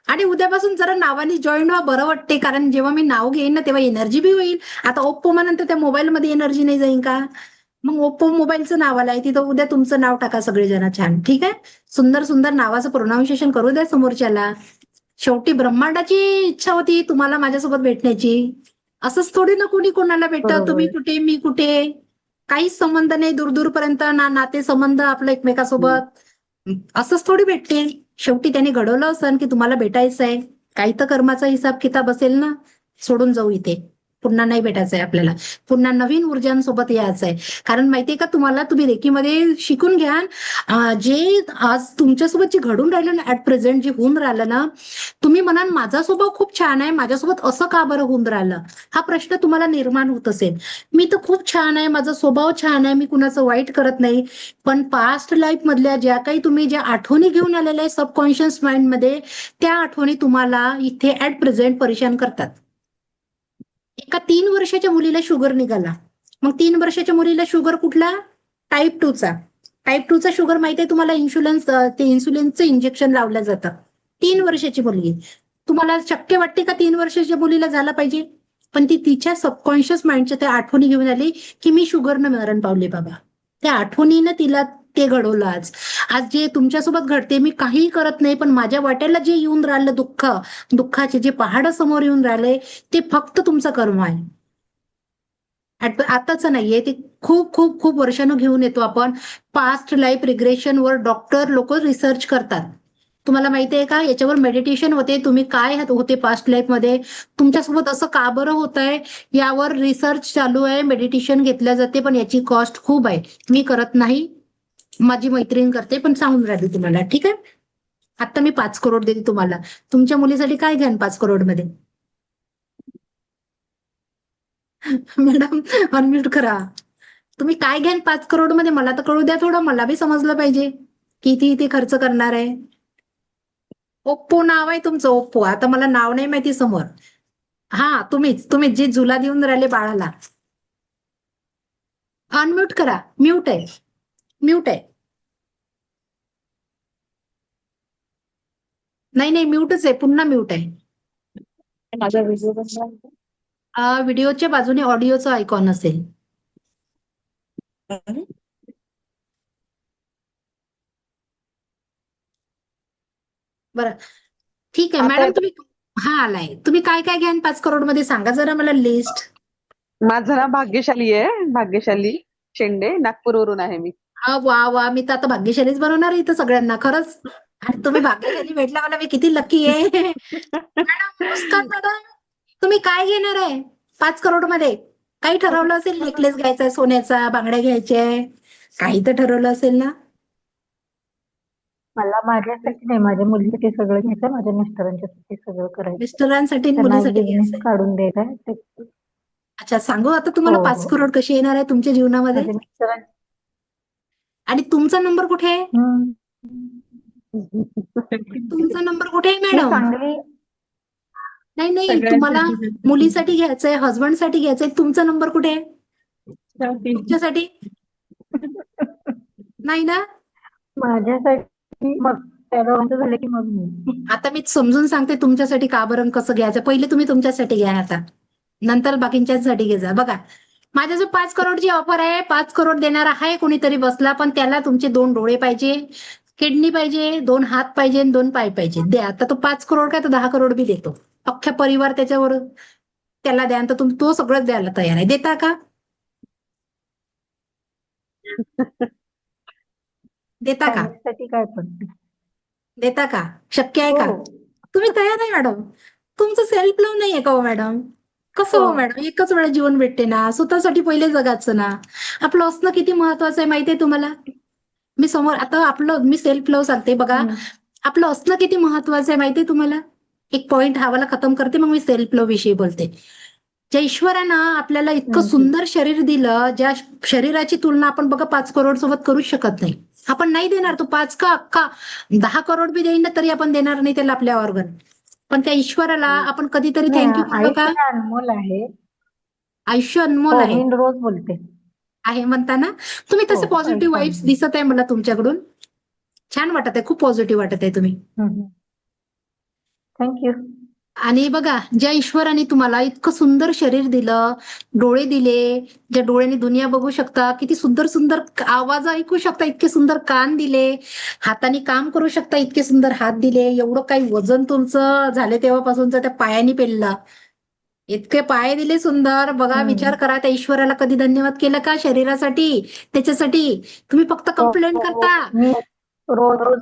आणि उद्यापासून जरा नावाने जॉईन व्हा, बरं वाटते. कारण जेव्हा मी नाव घेईन ना, तेव्हा एनर्जी बी होईल. आता ओप्पो म्हणून त्या मोबाईलमध्ये एनर्जी नाही जाईल का? मग ओप्पो मोबाईलचं नाव आलंय तिथं, उद्या तुमचं नाव टाका सगळेजण. छान, ठीक आहे. सुंदर सुंदर नावाचं प्रोनाऊन्सिएशन करू द्या समोरच्याला. शेवटी ब्रह्मांडाची इच्छा होती तुम्हाला माझ्यासोबत भेटण्याची. असंच थोडी ना कोणी कोणाला भेटतं. तुम्ही बरोबर. कुठे, मी कुठे, काहीच संबंध नाही. दूरदूरपर्यंत ना नाते संबंध आपलं एकमेकासोबत. असंच थोडी भेटते. शेवटी त्यांनी घडवलं असं की तुम्हाला भेटायचं आहे. काही तर कर्माचा हिसाब किताब असेल ना. सोडून जाऊ इथे. पुन्हा नाही भेटायचंय आपल्याला. पुन्हा नवीन ऊर्जांसोबत यायचंय. कारण माहितीये का तुम्हाला, तुम्ही रेकीमध्ये शिकून घ्या. जे आज तुमच्यासोबत जे घडून राहिलं ना, ऍट प्रेझेंट जे होऊन राहिलं ना, तुम्ही म्हणाल माझा स्वभाव खूप छान आहे, माझ्यासोबत असं का बरं होऊन राहिलं, हा प्रश्न तुम्हाला निर्माण होत असेल. मी तर खूप छान आहे, माझा स्वभाव छान आहे, मी कुणाचं वाईट करत नाही. पण पास्ट लाईफ मधल्या ज्या काही तुम्ही ज्या आठवणी घेऊन आलेल्या आहे सबकॉन्शियस माइंड मध्ये, त्या आठवणी तुम्हाला इथे ऍट प्रेझेंट परेशान करतात. एका 3 वर्षाच्या मुलीला शुगर निघाला. मग 3 वर्षाच्या मुलीला शुगर कुठला? टाईप 2चा. टाईप 2चा शुगर माहिती आहे तुम्हाला? इन्सुलिनचं इंजेक्शन लावलं जातं. 3 वर्षाची मुलगी. तुम्हाला शक्य वाटते का 3 वर्षाच्या मुलीला झाला पाहिजे? पण ती तिच्या सबकॉन्शियस माइंडच्या त्या आठवणी घेऊन आली की मी शुगरनं मरण पावले बाबा. त्या आठवणीनं तिला ते घडवलं. आज जे तुमच्यासोबत घडते, मी काहीही करत नाही, पण माझ्या वाट्याला जे येऊन राहिलं दुःखाचे जे पहाड समोर येऊन राहिले, ते फक्त तुमचं कर्म आहे. आताच नाहीये ते. खूप खूप खूप वर्षानं घेऊन येतो आपण. पास्ट लाईफ रिग्रेशनवर डॉक्टर लोक रिसर्च करतात. तुम्हाला माहिती आहे का? याच्यावर मेडिटेशन होते. तुम्ही काय होते पास्ट लाईफ मध्ये, तुमच्यासोबत असं का बरं होत आहे, यावर रिसर्च चालू आहे. मेडिटेशन घेतल्या जाते, पण याची कॉस्ट खूप आहे. मी करत नाही, माझी मैत्रीण करते, पण सांगून राहिली तुम्हाला. ठीक आहे. आता मी 5 करोड देते तुम्हाला. तुमच्या मुलीसाठी काय घ्यान 5 करोड मध्ये? मॅडम अनम्यूट करा. तुम्ही काय घ्यान 5 करोड मध्ये? मला तर कळू द्या थोडं, मला बी समजलं पाहिजे किती ते खर्च करणार आहे. ओप्पो नाव आहे तुमचं, ओप्पो. आता मला नाव नाही माहिती समोर. हा, तुम्हीच जे झुला देऊन राहिले बाळाला. अनम्यूट करा. म्यूट आहे, म्यूट आहे. नाही नाही, म्यूटच आहे, पुन्हा म्यूट आहे. माझा व्हिडिओ कसा व्हिडिओच्या बाजूने ऑडिओचं आयकॉन असेल. आहे? बरं, ठीक आहे आता मॅडम. येतो. तुम्ही, हा आलाय. तुम्ही काय काय घ्यान 5 करोड मध्ये? सांगा जरा मला लिस्ट. माझं नाव भाग्यशाली आहे, भाग्यशाली शेंडे, नागपूरवरून आहे मी. वा वा, मी तर आता भाग्यशालीच बनवणार आहे इथं सगळ्यांना खरंच. आणि तुम्ही भाग्यशाली भेटला, मला मी किती लकी आहे. मॅडम मुस्कान मॅडम, तुम्ही काय घेणार आहे 5 करोड मध्ये काही ठरवलं असेल, नेकलेस घ्यायचा सोन्याचा, बांगड्या घ्यायच्या, काही तर ठरवलं असेल ना? मला माझ्यासाठी नाही, माझ्या मुलीसाठी सगळं घ्यायचं, माझ्या मिस्टरांच्यासाठी सगळं करायचं. मिस्टरांसाठी आणि त्यांना एक मुलीसाठी बिझनेस घ्यायचंय. काढून द्यायचा ते. अच्छा, सांगू आता तुम्हाला हो 5 हो करोड कशी येणार आहे तुमच्या जीवनामध्ये? माझ्या मिस्टरां आणि तुमचा नंबर कुठे आहे? हम्म. तुमचा नंबर कुठे आहे मी मॅडम? चांगली नाही नाही, तुम्हाला सगळ्यांसाठी मुलीसाठी घ्यायचंय, हस्बंडसाठी घ्यायचंय, तुमचा नंबर कुठे आहे? तुमच्यासाठी नाही ना? माझ्यासाठी मग त्या दोघांचं झालं की मग मी. आता मी समजून सांगते तुमच्यासाठी का बरं कसं घ्यायचं. पहिले तुम्ही तुमच्यासाठी घ्या, आता नंतर बाकींच्यासाठी घे जा. बघा, माझ्या जो 5 करोडची ऑफर आहे, 5 करोड देणारा आहे कोणीतरी बसला, पण त्याला तुमचे 2 डोळे पाहिजे, किडनी पाहिजे, 2 हात पाहिजे आणि 2 पाय पाहिजे. द्या. आता तो 5 करोड काय, तो 10 करोड बी देतो. अख्ख्या परिवार त्याच्यावर त्याला द्या, तर तो सगळं द्यायला तयार आहे. देता का? देता का? फॅमिलीसाठी काय पण. देता का? शक्य आहे हो का? तुम्ही तयार आहे मॅडम? तुमचं सेल्फ लव्ह नाहीये का हो मॅडम? कसं हो हो मॅडम? एकच वेळा जीवन भेटते ना, स्वतःसाठी पहिले जगायचं ना. आपलं असणं किती महत्वाचं आहे माहितीये तुम्हाला? मी समोर आता आपलं मी सेल्फ लव्ह सांगते बघा, हम्म. आपलं असणं किती महत्वाचं आहे माहितीये तुम्हाला? एक पॉइंट हावाला खतम करते, मग मी सेल्फ लव्ह विषयी बोलते. ज्या ईश्वरानं आपल्याला इतकं ठीक. सुंदर शरीर दिलं, ज्या शरीराची तुलना आपण बघा 5 करोड सोबत करूच शकत नाही. आपण नाही देणार, तो 5 का अख्खा 10 करोड बी देईन ना, तरी आपण देणार नाही त्याला आपल्या ऑर्गन. पण त्या ईश्वराला आपण कधीतरी नाही, थँक्यू बोललो का? आयुष्य हे अनमोल आहे. आयुष्य अनमोल हो, आहे. मी रोज बोलते. आहे म्हणता ना? तुम्ही हो, तसे पॉझिटिव्ह आयुष्य वाईब्स अनमोल. दिसत आहे मला तुमच्याकडून. छान वाटत आहे, खूप पॉझिटिव्ह वाटत आहे तुम्ही. थँक्यू. आणि बघा, ज्या ईश्वराने तुम्हाला इतकं सुंदर शरीर दिलं, डोळे दिले, ज्या डोळ्यांनी दुनिया बघू शकता, किती सुंदर सुंदर आवाज ऐकू शकता, इतके सुंदर कान दिले, हाताने काम करू शकता, इतके सुंदर हात दिले, एवढं काही वजन तुमचं झाले तेव्हापासूनचं त्या पायाने पेललं, इतके पाय दिले सुंदर. बघा, विचार करा, त्या ईश्वराला कधी धन्यवाद केलं का शरीरासाठी, त्याच्यासाठी? तुम्ही फक्त हो कंप्लेंट हो करता. मी रोज रोज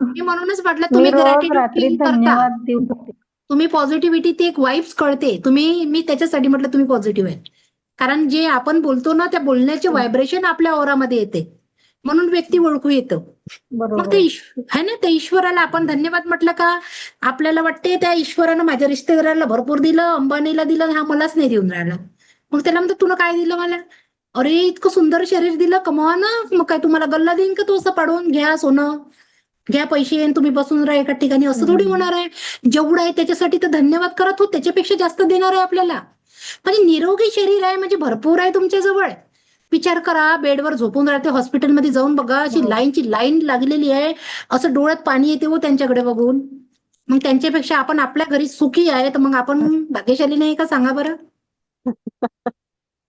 मी म्हणूनच म्हटलं, मी तुम्ही रोज ग्रॅटिट्यूड फील रात्री करता. धन्यवाद देऊ शकते. तुम्ही पॉझिटिव्हिटी, ती एक वाईब्स कळते. मी त्याच्यासाठी म्हटलं तुम्ही पॉझिटिव्ह आहे. कारण जे आपण बोलतो ना, त्या बोलण्याचे व्हायब्रेशन आपल्या ओरामध्ये येते, म्हणून व्यक्ती ओळखू येतं. मग ते बरोबर. है ना, त्या ईश्वराला आपण धन्यवाद म्हटलं का, आपल्याला वाटते त्या ईश्वरानं माझ्या रिश्तेदाराला भरपूर दिलं, अंबानीला दिलं, हा मलाच नाही देऊन राहिला. मग त्याला म्हणतो, तुला काय दिलं मला? अरे, इतकं सुंदर शरीर दिलं, कमावा ना. मग काय तुम्हाला गल्ला देईन का तो असं पाडून? घ्या सोनं, घ्या पैसे आणि तुम्ही बसून राहा एका ठिकाणी, असं थोडी होणार आहे. जेवढं आहे त्याच्यासाठी तर धन्यवाद करा, तो त्याच्यापेक्षा जास्त देणार आहे आपल्याला. म्हणजे निरोगी शरीर आहे, म्हणजे भरपूर आहे तुमच्या जवळ. विचार करा, बेडवर झोपून राहते, हॉस्पिटलमध्ये जाऊन बघा, अशी बरोबर. लाईनची लाईन लागलेली आहे, असं डोळ्यात पाणी येते हो त्यांच्याकडे बघून. मग त्यांच्यापेक्षा आपण आपल्या घरी सुखी आहे, तर मग आपण भाग्यशाली नाही का? सांगा बरं.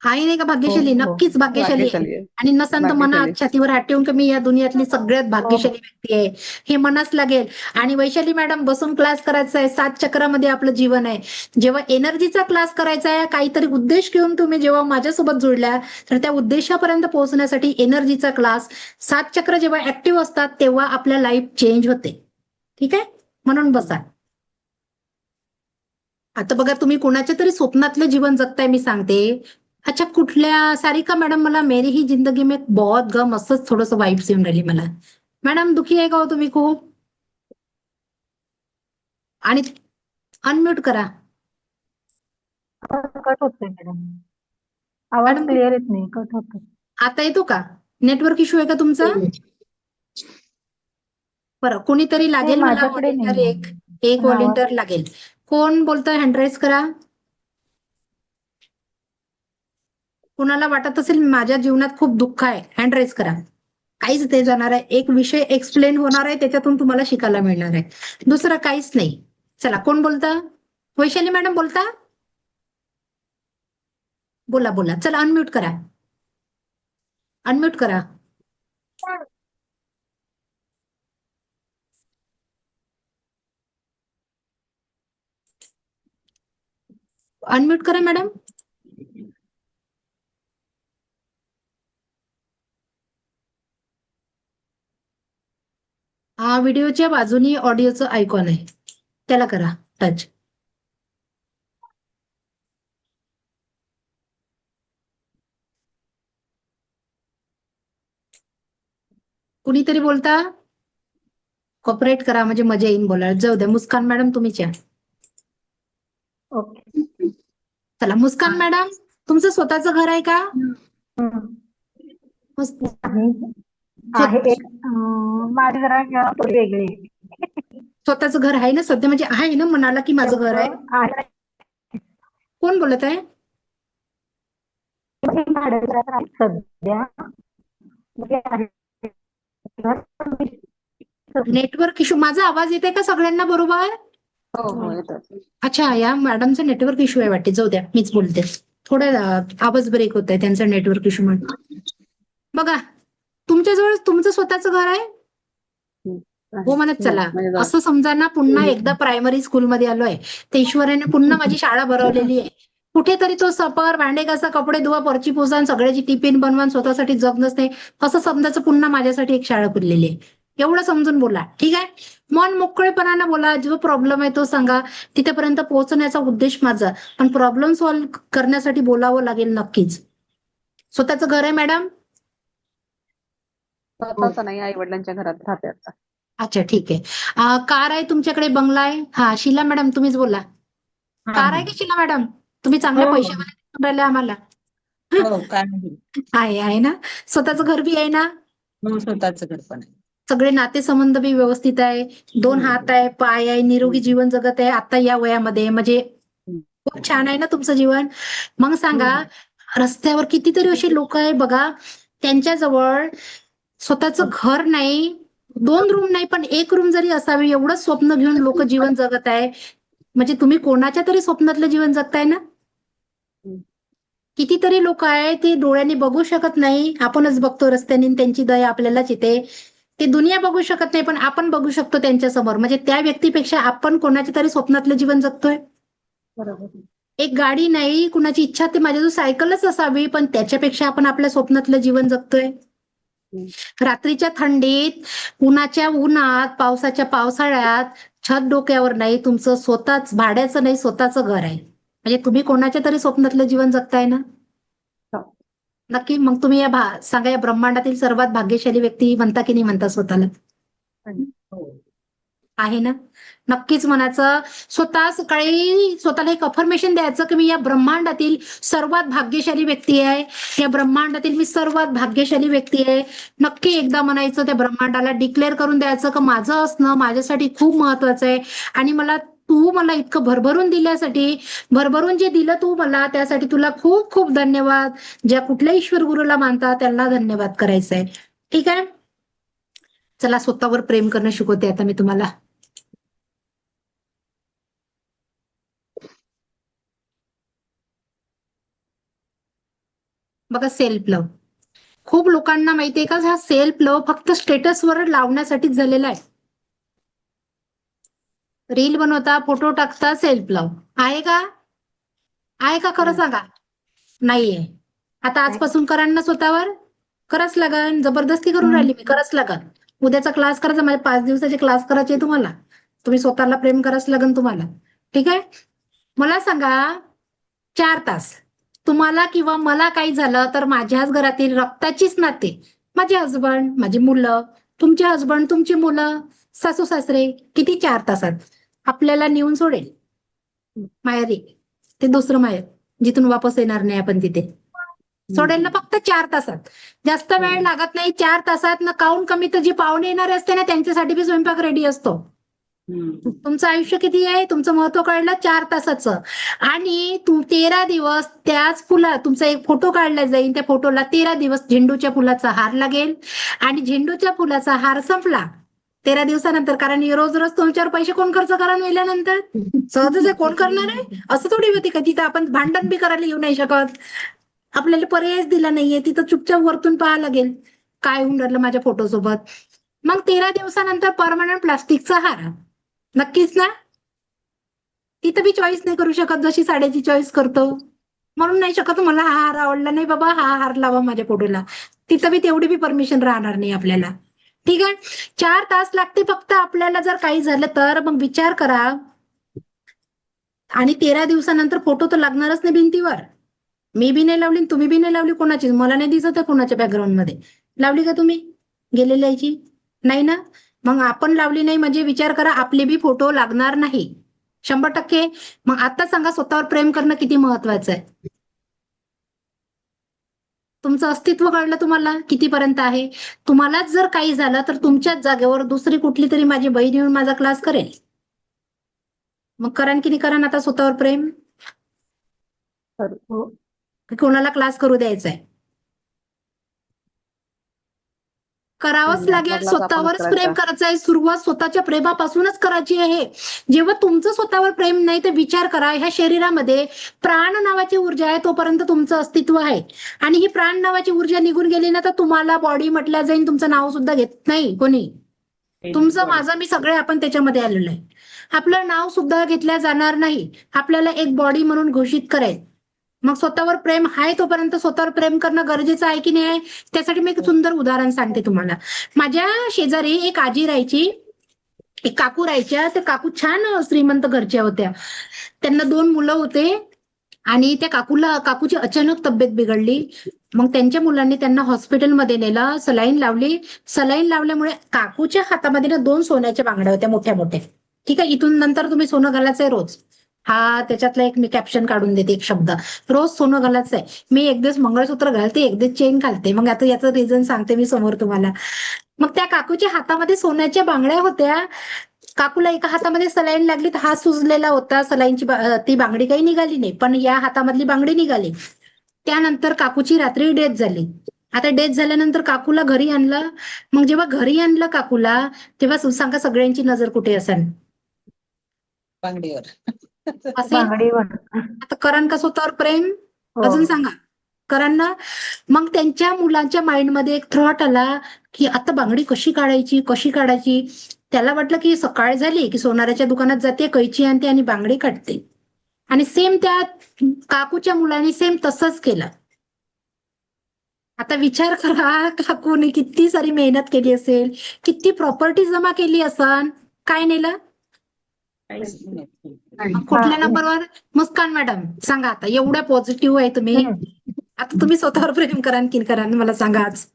आहे नाही का हो भाग्यशाली? हो नक्कीच भाग्यशाली आहे. भाग्यशाली आहे. आणि नसन तर भाग्यशाली. मनात छातीवर हात ठेवून की मी या दुनियातली सगळ्यात हो भाग्यशाली व्यक्ती आहे, हे मनास लागेल. आणि वैशाली मॅडम, बसून क्लास करायचा आहे, 7 चक्रामध्ये आपलं जीवन आहे. जेव्हा एनर्जीचा क्लास करायचा आहे, काहीतरी उद्देश घेऊन तुम्ही जेव्हा माझ्यासोबत जुळल्या, तर त्या उद्देशापर्यंत पोहोचण्यासाठी एनर्जीचा क्लास, 7 चक्र जेव्हा ऍक्टिव्ह असतात, तेव्हा आपल्या लाईफ चेंज होते. ठीक आहे? म्हणून बसा. आता बघा, तुम्ही कोणाच्या तरी स्वप्नातलं जीवन जगताय, मी सांगते. अच्छा, कुठल्या सारिका मॅडम, मला मेरी ही जिंदगी में बहुत गम, असंच थोडंसं वाईब्स येऊन राहिली मला. मॅडम, दुखी आहे का हो तुम्ही खूप? आणि अनम्यूट करा. आवाज कट होतोय मॅडम. आवाज मॅडम, क्लिअर येत नाही, कट होतोय. आता येतो का? नेटवर्क इश्यू आहे का तुमचा? बरं, कोणीतरी नाही, लागेल मला माझ्याकडे व्हॉलेंटियर, नाही एक एक पण आवाज. व्हॉलेंटियर लागेल. कोण बोलतोय? हँड राईज करा. कुणाला वाटत असेल माझ्या जीवनात खूप दुःख आहे, हँड राईज करा. काहीच ते जाणार आहे, एक विषय एक्सप्लेन होणार आहे, त्याच्यातून तुम्हाला शिकायला मिळणार आहे, दुसरं काहीच नाही. चला, कोण बोलता? वैशाली मॅडम बोलता? बोला बोला, चला, अनम्यूट करा, अनम्यूट करा. अनम्यूट करा मॅडम. हा व्हिडिओच्या बाजूनी ऑडिओचं आयकॉन आहे, त्याला करा टच. कुणीतरी बोलता? कॉपरेट करा म्हणजे मजा येईन बोलायला. जाऊ द्या, मुस्कान मॅडम तुम्हीच या. ओके. चला, मुस्कान मॅडम, तुमचं स्वतःचं घर आहे का? आहे एक माझी जरा थोडी वेगळी आहे. स्वतःचं घर आहे ना सध्या, म्हणजे आहे ना म्हणाला की माझं घर आहे? आहे. कोण बोलत आहे? मी भाड्याला राहते सध्या. म्हणजे आहे. Network issue. माझा आवाज येते का सगळ्यांना बरोबर? हो हो येतात. अच्छा, या मॅडमचा नेटवर्क इश्यू आहे वाटते. जाऊ द्या, मीच बोलते. थोडा आवाज ब्रेक होत आहे त्यांचा नेटवर्क इश्यू म्हणून. बघा, तुमच्याजवळ तुमचं स्वतःचं घर आहे? हो म्हणत चला. म्हणजे असं समजा ना, पुन्हा एकदा प्रायमरी स्कूलमध्ये आलोय, ते ईश्वराने पुन्हा माझी शाळा भरवलेली आहे. कुठेतरी तो सफर, भांडे घासा, कपडे धुवा, परची पुसा, सगळ्याची टिफिन बनवा, स्वतःसाठी जगणंच नाही असं समजायचं. पुन्हा माझ्यासाठी एक शाळा खुललेली आहे, एवढं समजून बोला. ठीक आहे? मन मोकळेपणानं बोला. जो प्रॉब्लेम आहे तो सांगा. तिथेपर्यंत पोहोचण्याचा उद्देश माझा, पण प्रॉब्लेम सॉल्व्ह करण्यासाठी बोलावं लागेल नक्कीच. स्वतःचं घर आहे मॅडम? स्वतःच नाही, आई वडिलांच्या घरात राहते आता. अच्छा, ठीक आहे. कार आहे तुमच्याकडे? बंगला आहे? हा, शीला मॅडम तुम्हीच बोला. कार आहे की शीला मॅडम? तुम्ही चांगल्या पैशावाले दिसून राहिले आम्हाला. हो, काय नाही. आहे ना? स्वतःचं घर बी आहे ना? हो, स्वतःचं घर पण आहे. सगळे नातेसंबंध बी व्यवस्थित आहे. 2 हात आहे, पाय आहे, निरोगी जीवन जगत आहे आता या वयामध्ये. म्हणजे खूप छान आहे ना तुमचं जीवन. मग सांगा, रस्त्यावर कितीतरी असे लोक आहे बघा, त्यांच्याजवळ स्वतःचं घर नाही, 2 रूम नाही, पण 1 रूम जरी असावी एवढंच स्वप्न घेऊन लोक जीवन जगत आहे. म्हणजे तुम्ही कोणाच्या तरी स्वप्नातलं जीवन जगताय ना? कितीतरी लोक आहे ते डोळ्यांनी बघू शकत नाही, आपणच बघतो रस्त्याने, त्यांची दया आपल्यालाच येते. ते दुनिया बघू शकत नाही, पण आपण बघू शकतो त्यांच्या समोर. म्हणजे त्या व्यक्तीपेक्षा आपण कोणाच्या तरी स्वप्नातलं जीवन जगतोय. बरोबर. एक गाडी नाही, कुणाची इच्छा ते माझ्याजवळ सायकलच असावी, पण त्याच्यापेक्षा आपण आपल्या स्वप्नातलं जीवन जगतोय. रात्रीच्या थंडीत, उन्हाच्या उन्हात, पावसाच्या पावसाळ्यात छत डोक्यावर नाही, तुमचं स्वतःच भाड्याचं नाही, स्वतःचं घर आहे. म्हणजे तुम्ही कोणाच्या तरी स्वप्नातलं जीवन जगताय ना? हो. नक्की. मग तुम्ही सांगा, या ब्रह्मांडातील सर्वात भाग्यशाली व्यक्ती म्हणता की नाही म्हणता स्वतःला? हो. आहे ना? नक्कीच म्हणायचं. स्वतः सकाळी स्वतःला एक अफर्मेशन द्यायचं की मी या ब्रह्मांडातील सर्वात भाग्यशाली व्यक्ती आहे. या ब्रह्मांडातील मी सर्वात भाग्यशाली व्यक्ती आहे. नक्की एकदा म्हणायचं, त्या ब्रह्मांडाला डिक्लेअर करून द्यायचं की माझं असणं माझ्यासाठी खूप महत्वाचं आहे. आणि तू मला इतकं भरभरून दिल्यासाठी, भरभरून जे दिलं तू मला, त्यासाठी तुला खूप खूप धन्यवाद. ज्या कुठल्या ईश्वर गुरुला मानतात त्यांना धन्यवाद करायचंय. ठीक आहे? चला, स्वतःवर प्रेम करणं शिकवते आता मी तुम्हाला. बघा, सेल्फ लव्ह. खूप लोकांना माहितीये का, हा सेल्फ लव्ह फक्त स्टेटसवर लावण्यासाठीच झालेला आहे. रील बनवता, फोटो टाकता, सेल्फ लव्ह आहे का? आहे का? खरं सांगा. नाहीये. आता आजपासून करा ना स्वतःवर. कराच लागन. जबरदस्ती करून राहिली मी, कराच लागन. उद्याचा क्लास करायचा, माझे 5 दिवसाचे क्लास करायचे तुम्हाला. तुम्ही स्वतःला प्रेम करायच लागन तुम्हाला. ठीक आहे? मला सांगा, 4 तास तुम्हाला किंवा मला काही झालं तर माझ्याच घरातील रक्ताचीच नाते, माझे हसबंड, माझी मुलं, तुमचे हसबंड, तुमची मुलं, सासू सासरे, किती 4 तासात आपल्याला नेऊन सोडेल माहेरी. ते दुसरं माहेर, जिथून वापस येणार नाही आपण तिथे. सोडेल ना फक्त 4 तासात. जास्त वेळ लागत नाही. 4 तासात ना काऊन कमी, तर जे पाहुणे येणारे असते ना त्यांच्यासाठी बी स्वयंपाक रेडी असतो. तुमचं आयुष्य किती आहे, तुमचं महत्व कळलं 4 तासाचं. आणि 13 दिवस त्याच फुला तुमचा एक फोटो काढला जाईल, त्या फोटोला 13 दिवस झेंडूच्या फुलाचा हार लागेल. आणि झेंडूच्या फुलाचा हार संपला 13 दिवसानंतर, कारण रोज रोज तुमच्यावर पैसे कोण खर्च करा मेल्यानंतर? सहजच आहे, कोण करणार आहे? असं थोडी होती का तिथं आपण भांडण बी करायला येऊ नाही शकत. आपल्याला पर्यायच दिला नाहीये, तिथं चुपचाप वरतून पाहावं लागेल काय होऊन राहिलं माझ्या फोटो सोबत. मग 13 दिवसानंतर परमनंट प्लास्टिकचा हार. नक्कीच ना? तिथं बी चॉईस नाही करू शकत जशी साड्याची चॉईस करतो. म्हणून नाही शकत मला हा हार आवडला नाही बाबा, हा हार लावा माझ्या फोटोला. तिथं बी तेवढी बी परमिशन राहणार नाही आपल्याला. ठीक आहे? 4 तास लागते फक्त आपल्याला जर काही झालं तर. मग विचार करा. आणि 13 दिवसानंतर फोटो तर लागणारच नाही भिंतीवर. मी बी नाही लावली, तुम्ही बी नाही लावली कोणाची. मला नाही दिसत आहे कोणाच्या बॅकग्राऊंड मध्ये. लावली का तुम्ही? गेलेल्याची? नाही ना? मग आपण लावली नाही म्हणजे विचार करा आपले बी फोटो लागणार नाही 100%. मग आता सांगा स्वतःवर प्रेम करणं किती महत्वाचं आहे? तुमचं अस्तित्व कळलं तुम्हाला कितीपर्यंत आहे? तुम्हालाच जर काही झालं तर तुमच्याच जागेवर दुसरी कुठली तरी माझी बहीण येऊन माझा क्लास करेल. मग करान की नाही करान आता स्वतःवर प्रेम? हो. की कोणाला क्लास करू द्यायचा आहे? करावंच आपला लागेल. क्लास आपणच स्वतःवरच प्रेम करायचा. करायचं आहे. सुरुवात स्वतःच्या प्रेमापासूनच करायची आहे. जेव्हा तुमचं स्वतःवर प्रेम नाही तर विचार करा ह्या शरीरामध्ये प्राण नावाची ऊर्जा आहे तोपर्यंत तुमचं अस्तित्व आहे. आणि ही प्राण नावाची ऊर्जा निघून गेली ना तर तुम्हाला बॉडी म्हटलं जाईल, तुमचं नाव सुद्धा घेत नाही कोणी. तुमचं माझं मी सगळे आपण त्याच्यामध्ये आलेलो आहे. आपलं नाव सुद्धा घेतल्या जाणार नाही. आपल्याला एक बॉडी म्हणून घोषित करायचं. मग स्वतःवर प्रेम आहे तोपर्यंत स्वतःवर प्रेम करणं गरजेचं आहे की नाही आहे? त्यासाठी मी एक सुंदर उदाहरण सांगते तुम्हाला. माझ्या शेजारी एक आजी राहायची, एक काकू राहायच्या. त्या काकू छान श्रीमंत घरच्या होत्या. त्यांना 2 मुलं होते आणि त्या काकूची अचानक तब्येत बिघडली. मग त्यांच्या मुलांनी त्यांना हॉस्पिटलमध्ये नेलं, सलाईन लावली. सलाईन लावल्यामुळे काकूच्या हातामध्ये ना 2 सोन्याच्या बांगड्या होत्या मोठ्या मोठ्या. ठीक आहे, इथून नंतर तुम्ही सोनं घालायचंय रोज. हा त्याच्यातला एक मी कॅप्शन काढून देते, एक शब्द, रोज सोनं घालायचंय. मी एक दिवस मंगळसूत्र घालते, एक दिवस चेन घालते. मग आता याचं रिझन सांगते मी समोर तुम्हाला. मग त्या काकूच्या हातामध्ये सोन्याच्या बांगड्या होत्या. काकूला एका हातामध्ये सलाईन लागली तर हात सुजलेला होता. सलाईनची ती बांगडी काही निघाली नाही, पण या हातामधली बांगडी निघाली. त्यानंतर काकूची रात्री डेथ झाली. आता डेथ झाल्यानंतर काकूला घरी आणलं. मग जेव्हा घरी आणलं काकूला, तेव्हा सांगा सगळ्यांची नजर कुठे असेल? बांगडीवर. असेल. बांगडीवर. आता करण का स्वतःवर प्रेम? हो. अजून सांगा. करण ना? मग त्यांच्या मुलांच्या माइंडमध्ये एक थॉट आला की आता बांगडी कशी काढायची. त्याला वाटलं की सकाळ झाली की सोनाराच्या दुकानात जाते, कैची आणते आणि बांगडी काढते. आणि सेम त्या काकूच्या मुलाने सेम तसंच केलं. आता विचार करा काकूने किती सारी मेहनत केली असेल, किती प्रॉपर्टी जमा केली असन, काय नेलं? काहीच नाही. कुठल्या नंबरवर? मुस्कान मॅडम सांगा. आता एवढ्या पॉझिटिव्ह आहे तुम्ही, आता तुम्ही स्वतःवर प्रेम करान की करा मला सांगा आज.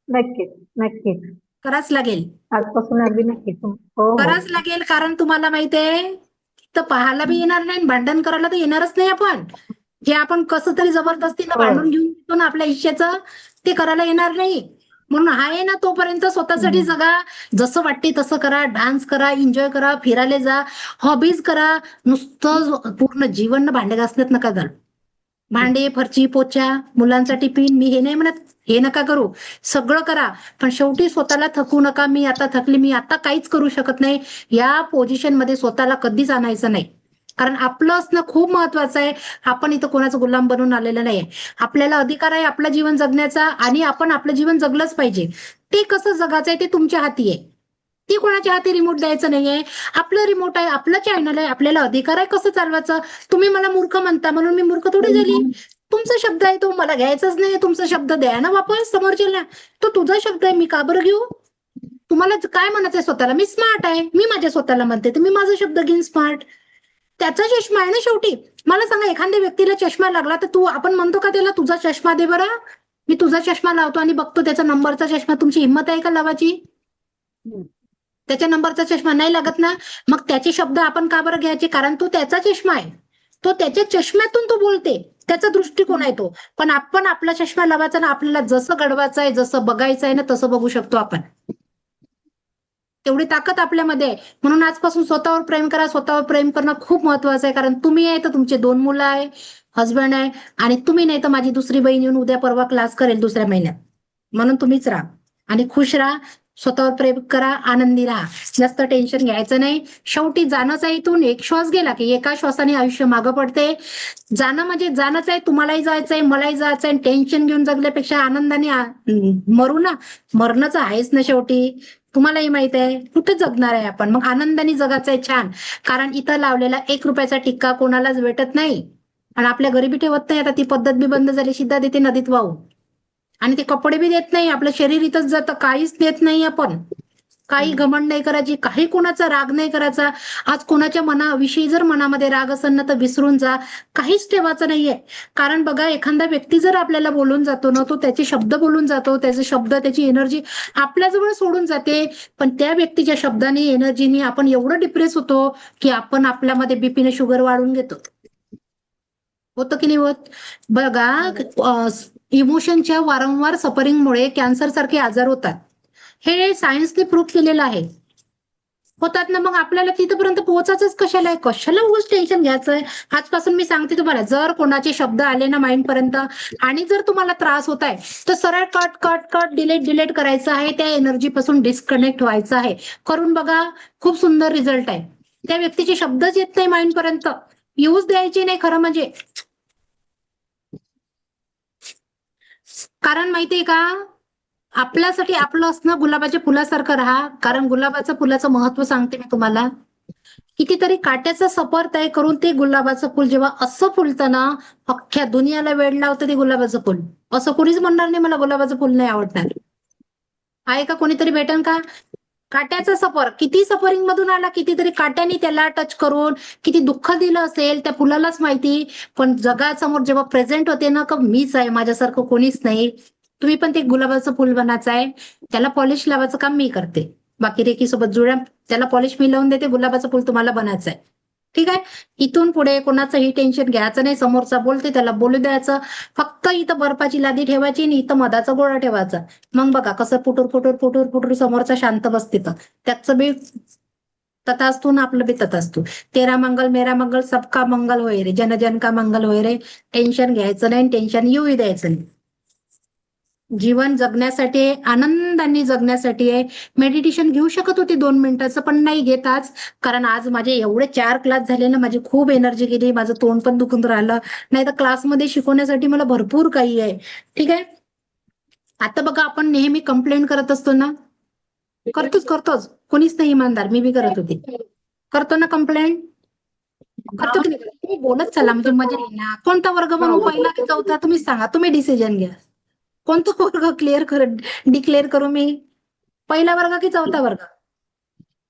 नक्कीच नक्कीच. कराच लागेल. आजपासून अगदी नक्कीच. हो. कराच लागेल, कारण तुम्हाला माहिती आहे तर पाहायला बी येणार नाही, भांडण करायला तर येणारच नाही आपण. जे आपण कसं तरी जबरदस्तीनं हो. भांडून घेऊन येतो ना आपल्या आयुष्याचं, ते करायला येणार नाही. म्हणून आहे ना तोपर्यंत स्वतःसाठी जगा. जसं वाटते तसं करा, डान्स करा, एन्जॉय करा, फिरायला जा, हॉबीज करा. नुसतं पूर्ण जीवन भांडे घासण्यात नका घाल. भांडे, फरची, पोछा, मुलांचा टिफिन, मी हे नाही म्हणत हे नका करू, सगळं करा. पण शेवटी स्वतःला थकू नका. मी आता थकली, मी आता काहीच करू शकत नाही, या पोझिशन मध्ये स्वतःला कधीच आणायचं नाही. कारण आपलं असणं खूप महत्वाचं आहे. आपण इथं कोणाचं गुलाम बनून आलेलं नाही. आपल्याला अधिकार आहे आपलं जीवन जगण्याचा आणि आपण आपलं जीवन जगलंच पाहिजे. ते कसं जगायचं आहे ते तुमच्या हाती आहे. ती कोणाच्या हाती रिमोट द्यायचं नाहीये. आपलं रिमोट आहे, आपलं चॅनल आहे, आपल्याला अधिकार आहे कसं चालवायचं. तुम्ही मला मूर्ख म्हणता म्हणून मी मूर्ख थोडी झाली. तुमचा शब्द आहे तो मला घ्यायचाच नाही. तुमचा शब्द द्या ना वापस समोरच्याला. तो तुझा शब्द आहे, मी का बरं घेऊ? तुम्हाला काय म्हणायचंय स्वतःला? मी स्मार्ट आहे, मी माझ्या स्वतःला म्हणते तर मी माझा शब्द घेईन स्मार्ट. त्याचा चष्मा आहे ना शेवटी. मला सांगा एखाद्या व्यक्तीला चष्मा लागला तर आपण म्हणतो का त्याला तुझा चष्मा दे बरं? मी तुझा चष्मा लावतो आणि बघतो त्याचा नंबरचा चष्मा. तुमची हिंमत आहे का लावायची? त्याच्या नंबरचा चष्मा नाही लागत ना, मग त्याचे शब्द आपण का बरं घ्यायचे? कारण तो त्याचा चष्मा आहे, तो त्याच्या चष्म्यातून तो बोलते, त्याचा दृष्टिकोन आहे तो. पण आपण आपला चष्मा लावायचा ना, आपल्याला जसं घडवायचं आहे, जसं बघायचं आहे ना तसं बघू शकतो आपण. तेवढी ताकद आपल्यामध्ये आहे. म्हणून आजपासून स्वतःवर प्रेम करा. स्वतःवर प्रेम करणं खूप महत्वाचं आहे. कारण तुम्ही आहे तर तुमचे 2 मुलं आहे, हस्बंड आहे, आणि तुम्ही नाही तर माझी दुसरी बहीण येऊन उद्या परवा क्लास करेल दुसऱ्या महिन्यात. म्हणून तुम्हीच राहा आणि खुश राहा. स्वतःवर प्रेम करा, आनंदी राहा, जास्त टेन्शन घ्यायचं नाही. शेवटी जाणंच आहे इथून. एक श्वास गेला की एका श्वासाने आयुष्य मागं पडते. जाणं म्हणजे जाणंच आहे. तुम्हालाही जायचंय, मलाही जायचंय. टेन्शन घेऊन जगल्यापेक्षा आनंदाने मरू ना. मरणंच आहेच ना शेवटी. तुम्हालाही माहित आहे कुठे जगणार आहे आपण. मग आनंदाने जगायचंय छान. कारण इथं लावलेला 1 रुपयाचा टिक्का कोणालाच भेटत नाही आणि आपल्या गरिबी ठेवत नाही. आता ती पद्धत बी बंद झाली. सीधा देते नदीत वाहू. आणि ते कपडे बी देत नाही, आपलं शरीर इथंच जातं, काहीच देत नाही आपण. काही घमंड नाही करायची, काही कोणाचा राग नाही करायचा. आज कोणाच्या मनाविषयी जर मनामध्ये राग असेल ना तर विसरून जा, काहीच ठेवायचं नाहीये. कारण बघा, एखादा व्यक्ती जर आपल्याला बोलून जातो ना, तो त्याचे शब्द बोलून जातो, त्याचे शब्द, त्याची एनर्जी आपल्याजवळ सोडून जाते. पण त्या व्यक्तीच्या शब्दाने, एनर्जीने आपण एवढं डिप्रेस होतो की आपण आपल्यामध्ये बीपीने शुगर वाढवून घेतो. होतं की नाही होत? बघा, इमोशनच्या वारंवार सफरिंगमुळे कॅन्सर सारखे आजार होतात. हे सायन्सने प्रूव्ह केलेलं आहे. होतात ना, मग आपल्याला तिथपर्यंत पोहोचायचंच कशाला आहे? कशाला उगाच टेन्शन घ्यायचंय? आजपासून मी सांगते तुम्हाला, जर कोणाचे शब्द आले ना माइंड पर्यंत आणि जर तुम्हाला त्रास होत आहे तर सरळ कट कट कट डिलीट करायचं आहे. त्या एनर्जी पासून डिस्कनेक्ट व्हायचं आहे. करून बघा, खूप सुंदर रिझल्ट आहे. त्या व्यक्तीचे शब्दच येत नाही माइंड पर्यंत, येऊच द्यायचे नाही खरं म्हणजे. कारण माहितीये का, आपल्यासाठी आपलं असणं गुलाबाच्या फुलासारखं राहा. कारण गुलाबाच्या फुलाचं महत्व सांगते मी तुम्हाला. कितीतरी काट्याचा सफर तय करून ते गुलाबाचं फुल जेव्हा असं फुलतं ना, अख्ख्या दुनियाला वेड लावतं ते गुलाबाचं फुल. असं कोणीच म्हणणार नाही मला गुलाबाचं फुल नाही आवडणार. आहे का कोणीतरी भेटन का? काट्याचा सफर, किती सफरिंग मधून आला, कितीतरी काट्याने त्याला टच करून किती दुःख दिलं असेल त्या फुलालाच माहिती. पण जगासमोर जेव्हा प्रेझेंट होते ना, का मीच आहे, माझ्यासारखं कोणीच नाही. तुम्ही पण ते गुलाबाचं फुल बनायचं आहे. त्याला पॉलिश लावायचं काम मी करते. बाकी रेकी सोबत जुळ्या त्याला पॉलिश मी लावून देते. गुलाबाचं फुल तुम्हाला बनायचं आहे. ठीक आहे. इथून पुढे कोणाचंही टेन्शन घ्यायचं नाही. समोरचा बोलते त्याला बोलू द्यायचं. फक्त इथं बर्फाची लादी ठेवायची आणि इथं मधाचा गोळा ठेवायचा. मग बघा कसं फुटूर समोरचा शांत बसते. त्याचं बी तथास्तु ना आपलं बी तथास्तु. तेरा मंगल मेरा मंगल सबका मंगल होय रे, जन जन का मंगल होय रे. टेन्शन घ्यायचं नाही, टेन्शन येऊ द्यायचं नाही. जीवन जगण्यासाठी, आनंदाने जगण्यासाठी आहे. मेडिटेशन घेऊ शकत होते 2 मिनिटाचं, पण नाही घेत आज. कारण आज माझे एवढे 4 क्लास झाले ना, माझी खूप एनर्जी गेली, माझं तोंड पण दुखून राहिलं. नाही तर क्लासमध्ये शिकवण्यासाठी मला भरपूर काही आहे. ठीक आहे. आता बघा, आपण नेहमी कंप्लेंट करत असतो ना, करतोच. कोणीच नाही इमानदार, मी बी करत होते. करतो ना कंप्लेंट, करतो की नाही करत? तुम्ही बोलत चला म्हणजे मजा येईल ना. कोणता वर्ग म्हणून, पहिला की चौथा? तुम्ही सांगा, तुम्ही डिसिजन घ्या. कोणता वर्ग डिक्लेअर करू मी? पहिला वर्ग की चौथा वर्ग?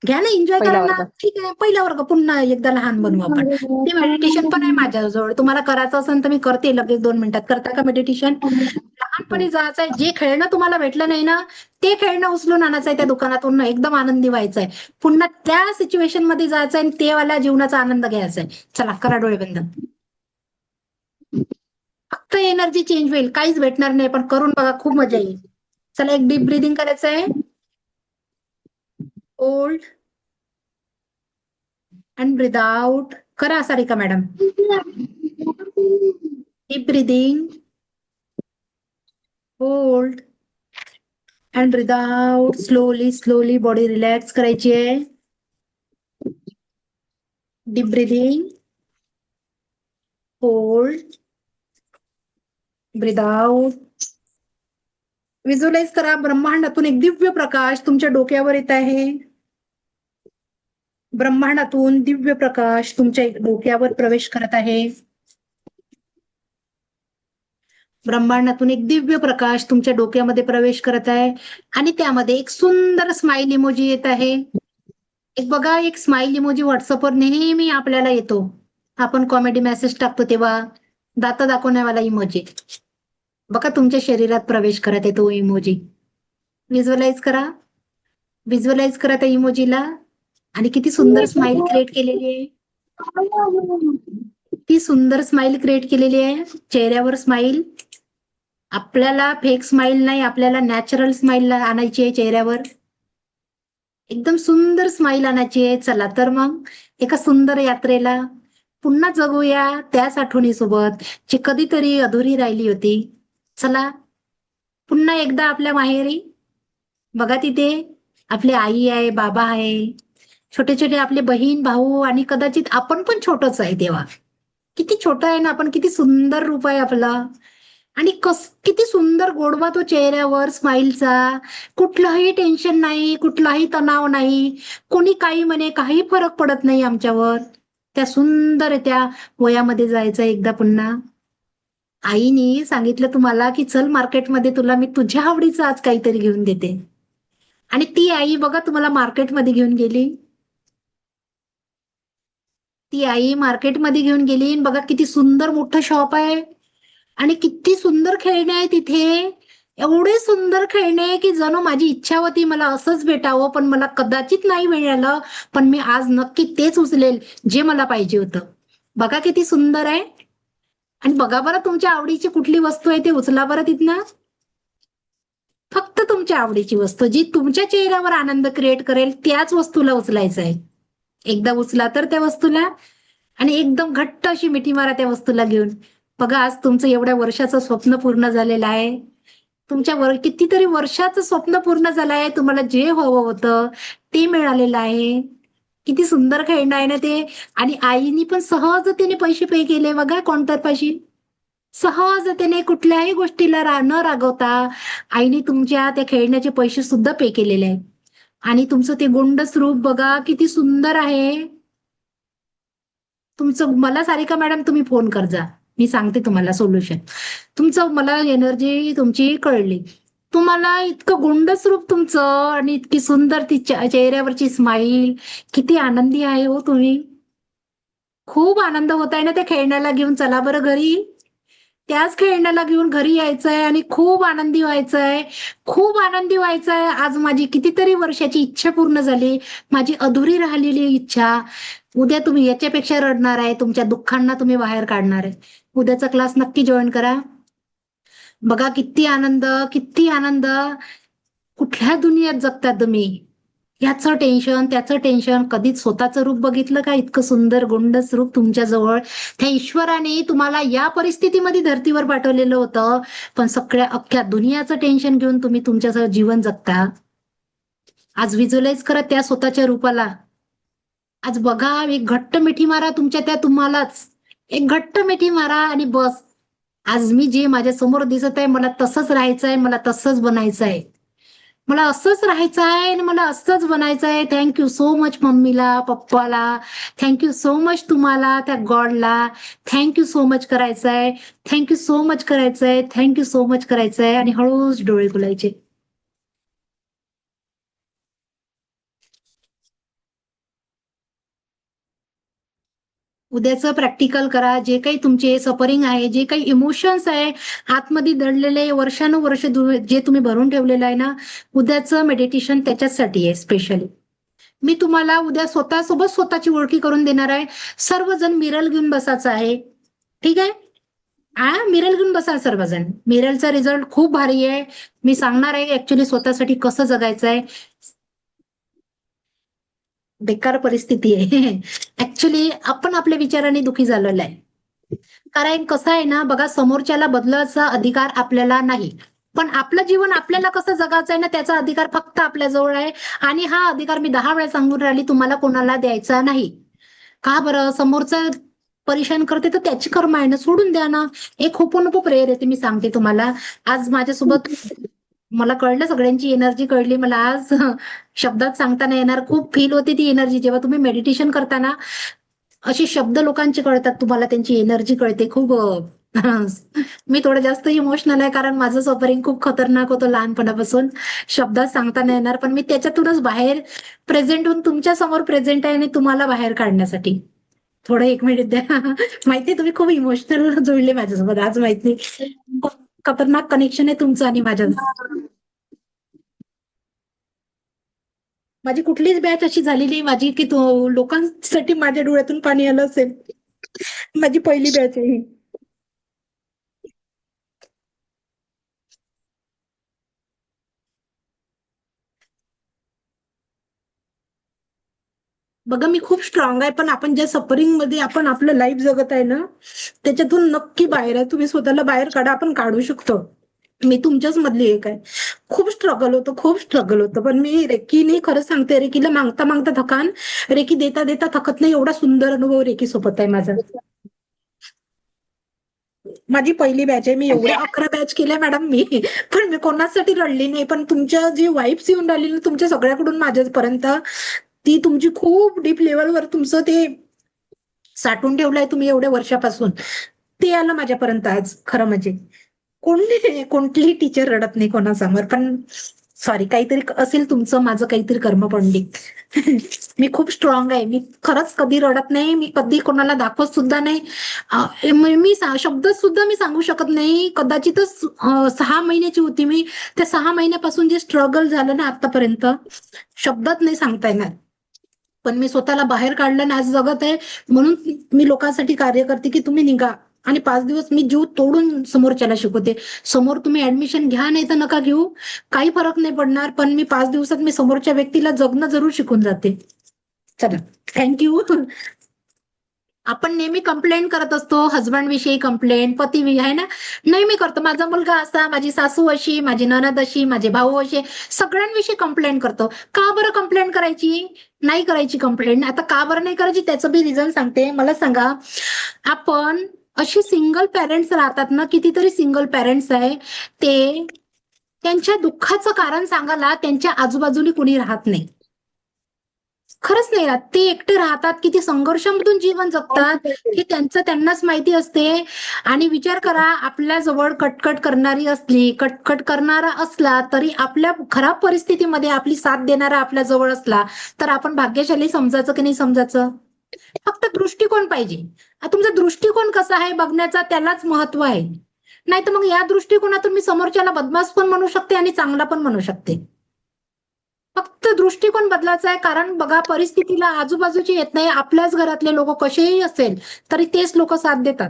घ्या ना, एन्जॉय करा पहिला ना. वर्ग. ठीक आहे, पहिला वर्ग पुन्हा एकदा लहान बनवू आपण. ते मेडिटेशन पण आहे माझ्याजवळ. तुम्हाला करायचं असेल तर मी करते लगेच 2 मिनिटात. करता का मेडिटेशन? लहानपणी जायचं आहे. जे खेळणं तुम्हाला भेटलं नाही ना, ते खेळणं उचलून आणायचं आहे त्या दुकानातून. एकदम आनंदी व्हायचंय. पुन्हा त्या सिच्युएशन मध्ये जायचंय आणि ते वाल्या जीवनाचा आनंद घ्यायचा आहे. चला, करा डोळे बंद. फक्त एनर्जी चेंज होईल, काहीच भेटणार नाही. पण करून बघा, खूप मजा येईल. चला, एक डीप ब्रिदिंग करायचं आहे. Hold and breathe out. करा Sarika madam. Deep breathing, hold and breathe out. Slowly body relax करायची आहे. Deep breathing, hold, breathe out. Visualise करा, ब्रह्मांडातून एक दिव्य प्रकाश तुमच्या डोक्यावर येत आहे. ब्रह्मांडातून दिव्य प्रकाश तुमच्या डोक्यावर प्रवेश करत आहे. ब्रह्मांडातून एक दिव्य प्रकाश तुमच्या डोक्यामध्ये प्रवेश करत आहे. आणि त्यामध्ये एक सुंदर स्माइल इमोजी येत आहे. एक बघा, एक स्माइल इमोजी व्हॉट्सअपवर नेहमी आपल्याला येतो. आपण कॉमेडी मेसेज टाकतो तेव्हा दात दाखवण्यावाला इमोजी. बघा, तुमच्या शरीरात प्रवेश करत आहे तो इमोजी. व्हिज्युअलाइज करा. व्हिज्युअलाइज करा त्या इमोजीला. आणि किती सुंदर स्माइल क्रिएट केलेली आहे. किती सुंदर स्माइल क्रिएट केलेली आहे. चेहऱ्यावर स्माइल. आपल्याला फेक स्माइल नाही, आपल्याला नॅचरल स्माइल आणायची आहे चेहऱ्यावर. एकदम सुंदर स्माइल आणायची आहे. चला तर मग एका सुंदर यात्रेला पुन्हा जगूया त्याच आठवणीसोबत जी कधीतरी अधुरी राहिली होती. चला, पुन्हा एकदा आपल्या माहेरी. बघा, तिथे आपली आई आहे, बाबा आहे, छोटे छोटे आपले बहीण भाऊ, आणि कदाचित आपण पण छोटच आहे तेव्हा. किती छोटं आहे ना आपण, किती सुंदर रूप आहे आपलं. आणि किती सुंदर गोडवा तो चेहऱ्यावर स्माइलचा. कुठलंही टेन्शन नाही, कुठलाही तणाव नाही. कोणी काही म्हणे, काही फरक पडत नाही आमच्यावर. त्या सुंदर त्या वयामध्ये जायचं एकदा पुन्हा. आईनी सांगितलं तुम्हाला की चल मार्केटमध्ये, तुला मी तुझ्या आवडीचं आज काहीतरी घेऊन देते. आणि ती आई बघा तुम्हाला मार्केटमध्ये घेऊन गेली. ती आई मार्केटमध्ये घेऊन गेली आणि बघा किती सुंदर मोठं शॉप आहे आणि किती सुंदर खेळणे आहे तिथे. एवढे सुंदर खेळणे की जणू माझी इच्छा होती मला असंच भेटावं, पण मला कदाचित नाही मिळालं. पण मी आज नक्की तेच उचलेल जे मला पाहिजे होतं. बघा किती सुंदर आहे. आणि बघा बरं तुमच्या आवडीची कुठली वस्तू आहे ते उचला बरं तिथनं. फक्त तुमच्या आवडीची वस्तू जी तुमच्या चेहऱ्यावर आनंद क्रिएट करेल त्याच वस्तूला उचलायचं आहे. एकदा उचला तर त्या वस्तूला आणि एकदम घट्ट अशी मिठी मारा त्या वस्तूला घेऊन. बघा आज तुमचं एवढ्या वर्षाचं स्वप्न पूर्ण झालेलं आहे. तुमच्या कितीतरी वर्षाचं स्वप्न पूर्ण झालं आहे. तुम्हाला जे हवं होतं ते मिळालेलं आहे. किती सुंदर खेळणं आहे ना ते. आणि आईनी पण सहजतेने पैसे पे केले बघा काउंटरपाशी. सहजतेने कुठल्याही गोष्टीला न रागवता आईने तुमच्या त्या खेळण्याचे पैसे सुद्धा पे केलेले आहेत. आणि तुमचं ते गोंडस रूप बघा किती सुंदर आहे तुमचं. मला सारिका मॅडम तुम्ही फोन कर जा, मी सांगते तुम्हाला सोल्युशन. तुमचं मला एनर्जी तुमची कळली. तुम्हाला इतकं गोंडस रूप तुमचं आणि इतकी सुंदर ती चेहऱ्यावरची स्माईल. किती आनंदी आहे हो तुम्ही. खूप आनंद होत आहे ना त्या खेळण्याला घेऊन. चला बरं घरी. त्याच खेळण्याला घेऊन घरी यायचंय आणि खूप आनंदी व्हायचंय. खूप आनंदी व्हायचंय. आज माझी कितीतरी वर्षाची इच्छा पूर्ण झाली. माझी अधुरी राहिलेली इच्छा. उद्या तुम्ही याच्यापेक्षा रडणार आहे. तुमच्या दुःखांना तुम्ही बाहेर काढणार आहे. उद्याचा क्लास नक्की जॉईन करा. बघा किती आनंद, किती आनंद. कुठल्या दुनियेत जगता तुम्ही. याचं टेन्शन त्याचं टेन्शन. कधीच स्वतःचं रूप बघितलं का इतकं सुंदर गोंडस रूप तुमच्या जवळ. त्या ईश्वराने तुम्हाला या परिस्थितीमध्ये धर्तीवर पाठवलेलं होतं, पण सगळ्या अख्ख्या दुनियाचं टेन्शन घेऊन तुम्ही तुमच्यासह जीवन जगता. आज व्हिज्युअलाइज करा त्या स्वतःच्या रूपाला. आज बघा एक घट्ट मिठी मारा तुमच्या त्या तुम्हालाच. एक घट्ट मिठी मारा आणि बस. आज मी जे माझ्या समोर दिसत आहे मला तसंच राहायचं आहे, मला तसंच बनायचं आहे. मला असंच राहायचं आहे आणि मला असंच बनायचं आहे. थँक्यू सो मच मम्मीला, पप्पाला. थँक्यू सो मच तुम्हाला, त्या गॉडला. थँक्यू सो मच करायचं आहे. थँक्यू सो मच करायचं आहे. थँक्यू सो मच करायचं आहे. आणि हळूच डोळे खुलायचे. उद्याचं प्रॅक्टिकल करा. जे काही तुमचे सफरिंग आहे, जे काही इमोशन्स आहे आतमध्ये दडलेले वर्षानुवर्ष जे तुम्ही भरून ठेवलेलं आहे ना, उद्याचं मेडिटेशन त्याच्यासाठी आहे स्पेशली. मी तुम्हाला उद्या स्वतःसोबत स्वतःची ओळखी करून देणार आहे. सर्वजण मिरल घेऊन बसायचं आहे. ठीक आहे. मिरल घेऊन बसा सर्वजण. मिरलचा रिझल्ट खूप भारी आहे. मी सांगणार आहे ऍक्च्युली स्वतःसाठी कसं जगायचं आहे. बेकार परिस्थिती आहे. ऍक्च्युली आपण आपल्या विचाराने दुखी झालेलं आहे. कारण कसं आहे ना बघा, समोरच्याला बदलायचा अधिकार आपल्याला नाही, पण आपलं जीवन आपल्याला कसं जगायचं आहे ना त्याचा अधिकार फक्त आपल्याजवळ आहे. आणि हा अधिकार मी 10 वेळा सांगून राहिली तुम्हाला कोणाला द्यायचा नाही. का बरं. समोरचं परेशान करते तर त्याची कर्म आहे ना, सोडून द्या ना. एक होपोनोपो प्रेयर येते मी सांगते तुम्हाला. आज माझ्यासोबत मला कळलं सगळ्यांची एनर्जी कळली मला आज. शब्दात सांगताना येणार. खूप फील होते ती एनर्जी जेव्हा तुम्ही मेडिटेशन करताना. असे शब्द लोकांचे कळतात तुम्हाला, त्यांची एनर्जी कळते खूप. मी थोडं जास्त इमोशनल आहे कारण माझं सफरिंग खूप खतरनाक होतं लहानपणापासून. शब्दात सांगता येणार पण मी त्याच्यातूनच बाहेर प्रेझेंट होऊन तुमच्या समोर प्रेझेंट आहे आणि तुम्हाला बाहेर काढण्यासाठी. थोडं 1 मिनिट द्या. माहिती तुम्ही खूप इमोशनल जुळले माझ्यासोबत आज. माहिती खूप खतरनाक कनेक्शन आहे तुमचं आणि माझं. माझी कुठलीच बॅच अशी झालेली माझी की तो लोकांसाठी माझ्या डोळ्यातून पाणी आलं असेल. माझी पहिली बॅच आहे ही. बघा मी खूप स्ट्रॉंग आहे, पण आपण ज्या सफरिंग मध्ये आपण आपलं लाईफ जगत आहे ना त्याच्यातून नक्की बाहेर आहे. तुम्ही स्वतःला बाहेर काढा, आपण काढू शकतो. मी तुमच्याच मधली एक आहे. खूप स्ट्रगल होतं, खूप स्ट्रगल होतं, पण मी रेकीने खरं सांगते रेकीला मागता मागता थकान, रेकी देता देता थकत नाही. एवढा सुंदर अनुभव रेकी सोबत आहे माझा. माझी पहिली बॅच आहे. मी एवढ्या 11 बॅच केल्या मॅडम मी, पण मी कोणासाठी रडली नाही. पण तुमच्या जी वाईब्स येऊन राहिली ना तुमच्या सगळ्याकडून माझ्यापर्यंत, ती तुमची खूप डीप लेवलवर तुमचं ते साठवून ठेवलंय तुम्ही एवढ्या वर्षापासून, ते आलं माझ्यापर्यंत आज. खरं म्हणजे कोणतीही टीचर रडत नाही कोणासमोर, पण सॉरी, काहीतरी असेल तुमचं, माझं काहीतरी कर्मपंडित. मी खूप स्ट्रॉंग आहे. मी खरंच कधी रडत नाही. मी कधी कोणाला दाखवत सुद्धा नाही. शब्द सुद्धा मी सांगू शकत नाही. कदाचितच 6 महिन्याची होती मी. त्या 6 महिन्यापासून जे स्ट्रगल झालं ना आतापर्यंत, शब्दात नाही सांगता येणार. पण मी स्वतःला बाहेर काढलं आणि आज जगत आहे. म्हणून मी लोकांसाठी कार्य करते की तुम्ही निघा. आणि 5 दिवस मी जीव तोडून समोरच्याला शिकवते. समोर तुम्ही ऍडमिशन घ्या नाही तर नका घेऊ, काही फरक नाही पडणार. पण मी 5 दिवसात मी समोरच्या व्यक्तीला जगणं जरूर शिकून जाते. चला, थँक्यू. आपण नेहमी कंप्लेंट करत असतो, हजबंड विषयी कंप्लेंट, पती आहे ना, नेहमी करतो. माझा मुलगा असा, माझी सासू अशी, माझी ननद अशी, माझे भाऊ असे, सगळ्यांविषयी कंप्लेंट करतो. का बरं कंप्लेंट करायची? नाही करायची कंप्लेंट. आता का बरं नाही करायची त्याचं बी रिझन सांगते. मला सांगा, आपण अशी सिंगल पेरेंट्स राहतात ना, कितीतरी सिंगल पेरेंट्स आहे, ते त्यांच्या दुःखाचं कारण सांगायला त्यांच्या आजूबाजूला कुणी राहत नाही. खरंच नाही राहत. ते एकटे राहतात, किती संघर्षामधून जीवन जगतात हे त्यांचं त्यांनाच माहिती असते. आणि विचार करा, आपल्या जवळ कटकट करणारी असली, कटकट करणारा असला तरी आपल्या खराब परिस्थितीमध्ये आपली साथ देणारा आपल्या जवळ असला तर आपण भाग्यशाली समजायचं की नाही समजायचं? फक्त दृष्टिकोन पाहिजे. तुमचा दृष्टिकोन कसा आहे बघण्याचा, त्यालाच महत्व आहे. नाही तर मग या दृष्टिकोनातून मी समोरच्याला बदमाश पण म्हणू शकते आणि चांगला पण म्हणू शकते. फक्त दृष्टिकोन बदलायचा आहे. कारण बघा, परिस्थितीला आजूबाजूची येत नाही. आपल्याच घरातले लोक कसेही असेल तरी तेच लोक साथ देतात.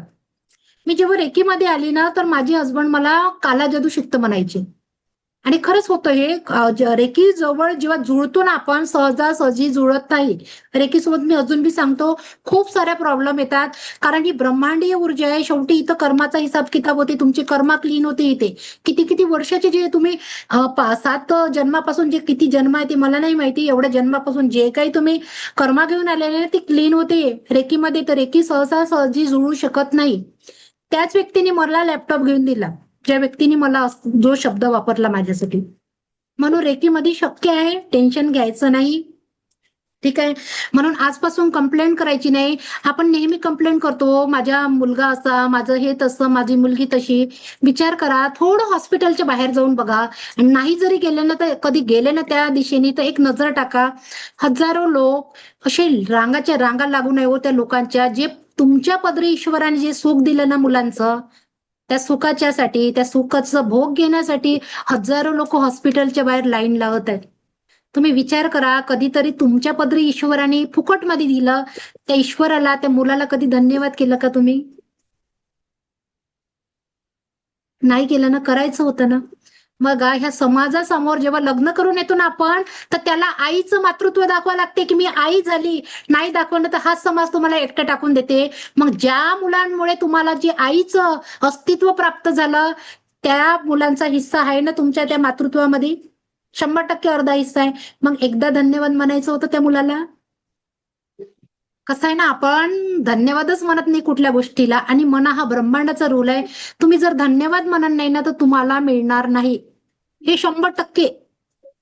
मी जेव्हा रेकीमध्ये आली ना, तर माझे हसबंड मला काला जादू शिकत म्हणायचे. आणि खरंच होतं हे. रेकी जवळ जेव्हा जुळतो ना आपण, सहजासहजी जुळत नाही. रेकी सोबत मी अजून बी सांगतो, खूप साऱ्या प्रॉब्लेम येतात. कारण ही ब्रह्मांडीय ऊर्जा आहे. शेवटी इथं कर्माचा हिसाब किताब होते. तुमची कर्मा क्लीन होते इथे. किती किती वर्षाचे जे तुम्ही 7 जन्मापासून जे किती जन्म आहे ते मला नाही माहिती. एवढ्या जन्मापासून जे काही तुम्ही कर्मा घेऊन आलेले ते क्लीन होते रेकीमध्ये. तर रेकी सहजी जुळू शकत नाही. त्याच व्यक्तीने मला लॅपटॉप घेऊन दिला, ज्या व्यक्तीने मला जो शब्द वापरला माझ्यासाठी. म्हणून रेकीमध्ये शक्य आहे, टेन्शन घ्यायचं नाही. ठीक आहे. म्हणून आजपासून कंप्लेंट करायची नाही. आपण नेहमी कंप्लेंट करतो, माझा मुलगा असा, माझं हे तसं, माझी मुलगी तशी. विचार करा, थोडं हॉस्पिटलच्या बाहेर जाऊन बघा. नाही जरी गेले ना, तर कधी गेले ना त्या दिशेने तर एक नजर टाका. हजारो लोक असे रांगाच्या रांगा लागू नये हो त्या लोकांच्या. जे तुमच्या पदरी ईश्वराने जे सुख दिलं ना मुलांचं, त्या सुखाच्यासाठी, त्या सुखाचा भोग घेण्यासाठी हजारो लोक हॉस्पिटलच्या बाहेर लाईन लावत आहेत. तुम्ही विचार करा, कधीतरी तुमच्या पदरी ईश्वराने फुकटमध्ये दिलं, त्या ईश्वराला, त्या मुलाला कधी धन्यवाद केलं का तुम्ही? नाही केलं ना, करायचं होतं ना. मग ह्या समाजासमोर जेव्हा लग्न करून येतो ना आपण, तर त्याला आईचं मातृत्व दाखवावं लागते की मी आई झाली. नाही दाखवलं तर हाच समाज तुम्हाला एकटं टाकून देते. मग ज्या मुलांमुळे तुम्हाला जे आईचं अस्तित्व प्राप्त झालं, त्या मुलांचा हिस्सा आहे ना तुमच्या त्या मातृत्वामध्ये, 100% अर्धा हिस्सा आहे. मग एकदा धन्यवाद म्हणायचं होतं त्या मुलाला. कसं आहे ना, आपण धन्यवादच म्हणत नाही कुठल्या गोष्टीला. आणि मना हा ब्रह्मांडाचा रूल आहे. तुम्ही जर धन्यवाद म्हणत नाही ना तर तुम्हाला मिळणार नाही. हे 100%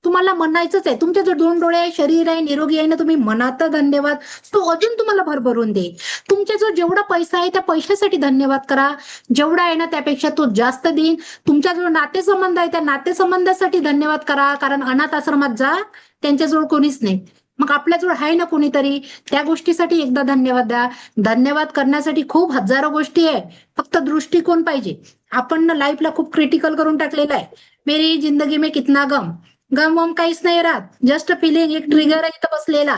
तुम्हाला म्हणायचंच आहे. तुमच्या जो 2 डोळे आहे, शरीर आहे, निरोगी आहे ना, तुम्ही मनात धन्यवाद, तो अजून तुम्हाला भरभरून दे. तुमच्या जो जेवढा पैसा आहे त्या पैशासाठी धन्यवाद करा. जेवढा आहे ना त्यापेक्षा तो जास्त देईन. तुमच्या जो नातेसंबंध आहे त्या नातेसंबंधासाठी धन्यवाद करा. कारण अनाथ आश्रमात जा, त्यांच्याजवळ कोणीच नाही. मग आपल्याजवळ आहे ना कोणीतरी, त्या गोष्टीसाठी एकदा धन्यवाद द्या. धन्यवाद करण्यासाठी खूप हजारो गोष्टी आहे. फक्त दृष्टिकोन पाहिजे. आपण ना लाईफला खूप क्रिटिकल करून टाकलेलं आहे. मेरी जिंदगी में कितना गम, गम वम काहीच नाही राहत. जस्ट फिलिंग, एक ट्रिगर आहे इथं बसलेला.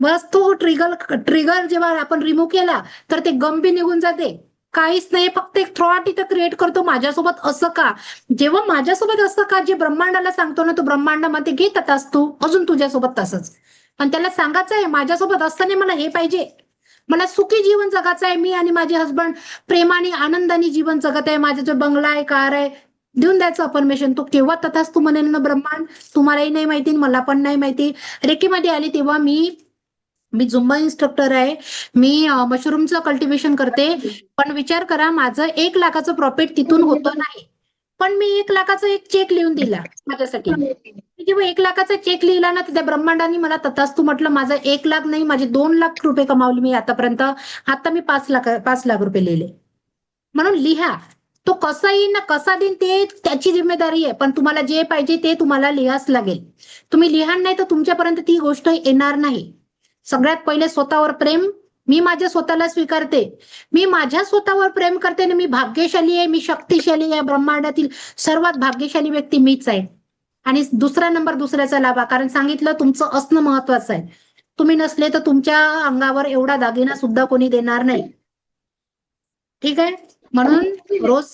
बस तो ट्रिगर जेव्हा आपण रिमूव्ह केला तर ते गम बी निघून जाते. काहीच नाही, फक्त एक थॉट इथं क्रिएट करतो, माझ्यासोबत असं का. जेव्हा माझ्यासोबत असं का जे ब्रह्मांडाला सांगतो ना, तो ब्रह्मांडामध्ये घेत होतास तू अजून तुझ्यासोबत तसंच. पण त्याला सांगायचं आहे, माझ्यासोबत असताना मला हे पाहिजे, मला सुखी जीवन जगायचं आहे. मी आणि माझे हसबंड प्रेमाने आनंदाने जीवन जगत आहे. माझा जो बंगला आहे, कार आहे, देऊन द्यायचं परमिशन. तो केव्हा तथाच तू म्हणेल ना ब्रह्मांड. तुम्हालाही नाही माहिती, मला पण नाही माहिती. रेकीमध्ये आली तेव्हा मी झुंबा इन्स्ट्रक्टर आहे. मी मशरूमचं कल्टिव्हेशन करते. पण विचार करा, माझं 1 लाखाचं प्रॉफिट तिथून होतं नाही. पण मी 1 लाखाचा एक चेक लिहून दिला माझ्यासाठी. जेव्हा 1 लाखाचा चेक लिहिला ना, त्या ब्रह्मांडाने मला तथास्तू म्हटलं. माझा 1 लाख नाही, माझे 2 लाख रुपये कमावले मी आतापर्यंत. आता मी 5 लाख रुपये लिहिले. म्हणून लिहा, तो कसा येईल ना कसा देईन ते त्याची जिम्मेदारी आहे, पण तुम्हाला जे पाहिजे ते तुम्हाला लिहाच लागेल. तुम्ही लिहाल नाही तर तुमच्यापर्यंत ती गोष्ट येणार नाही. सगळ्यात पहिले स्वतःवर प्रेम. मी माझ्या स्वतःला स्वीकारते, मी माझ्या स्वतःवर प्रेम करते आणि मी भाग्यशाली आहे, मी शक्तिशाली आहे, ब्रह्मांडातील सर्वात भाग्यशाली व्यक्ती मीच आहे. आणि दुसरा नंबर दुसऱ्याचा लाभा, कारण सांगितलं तुमचं असणं महत्वाचं आहे. तुम्ही नसले तर तुमच्या अंगावर एवढा दागिना सुद्धा कोणी देणार नाही. ठीक आहे, म्हणून रोज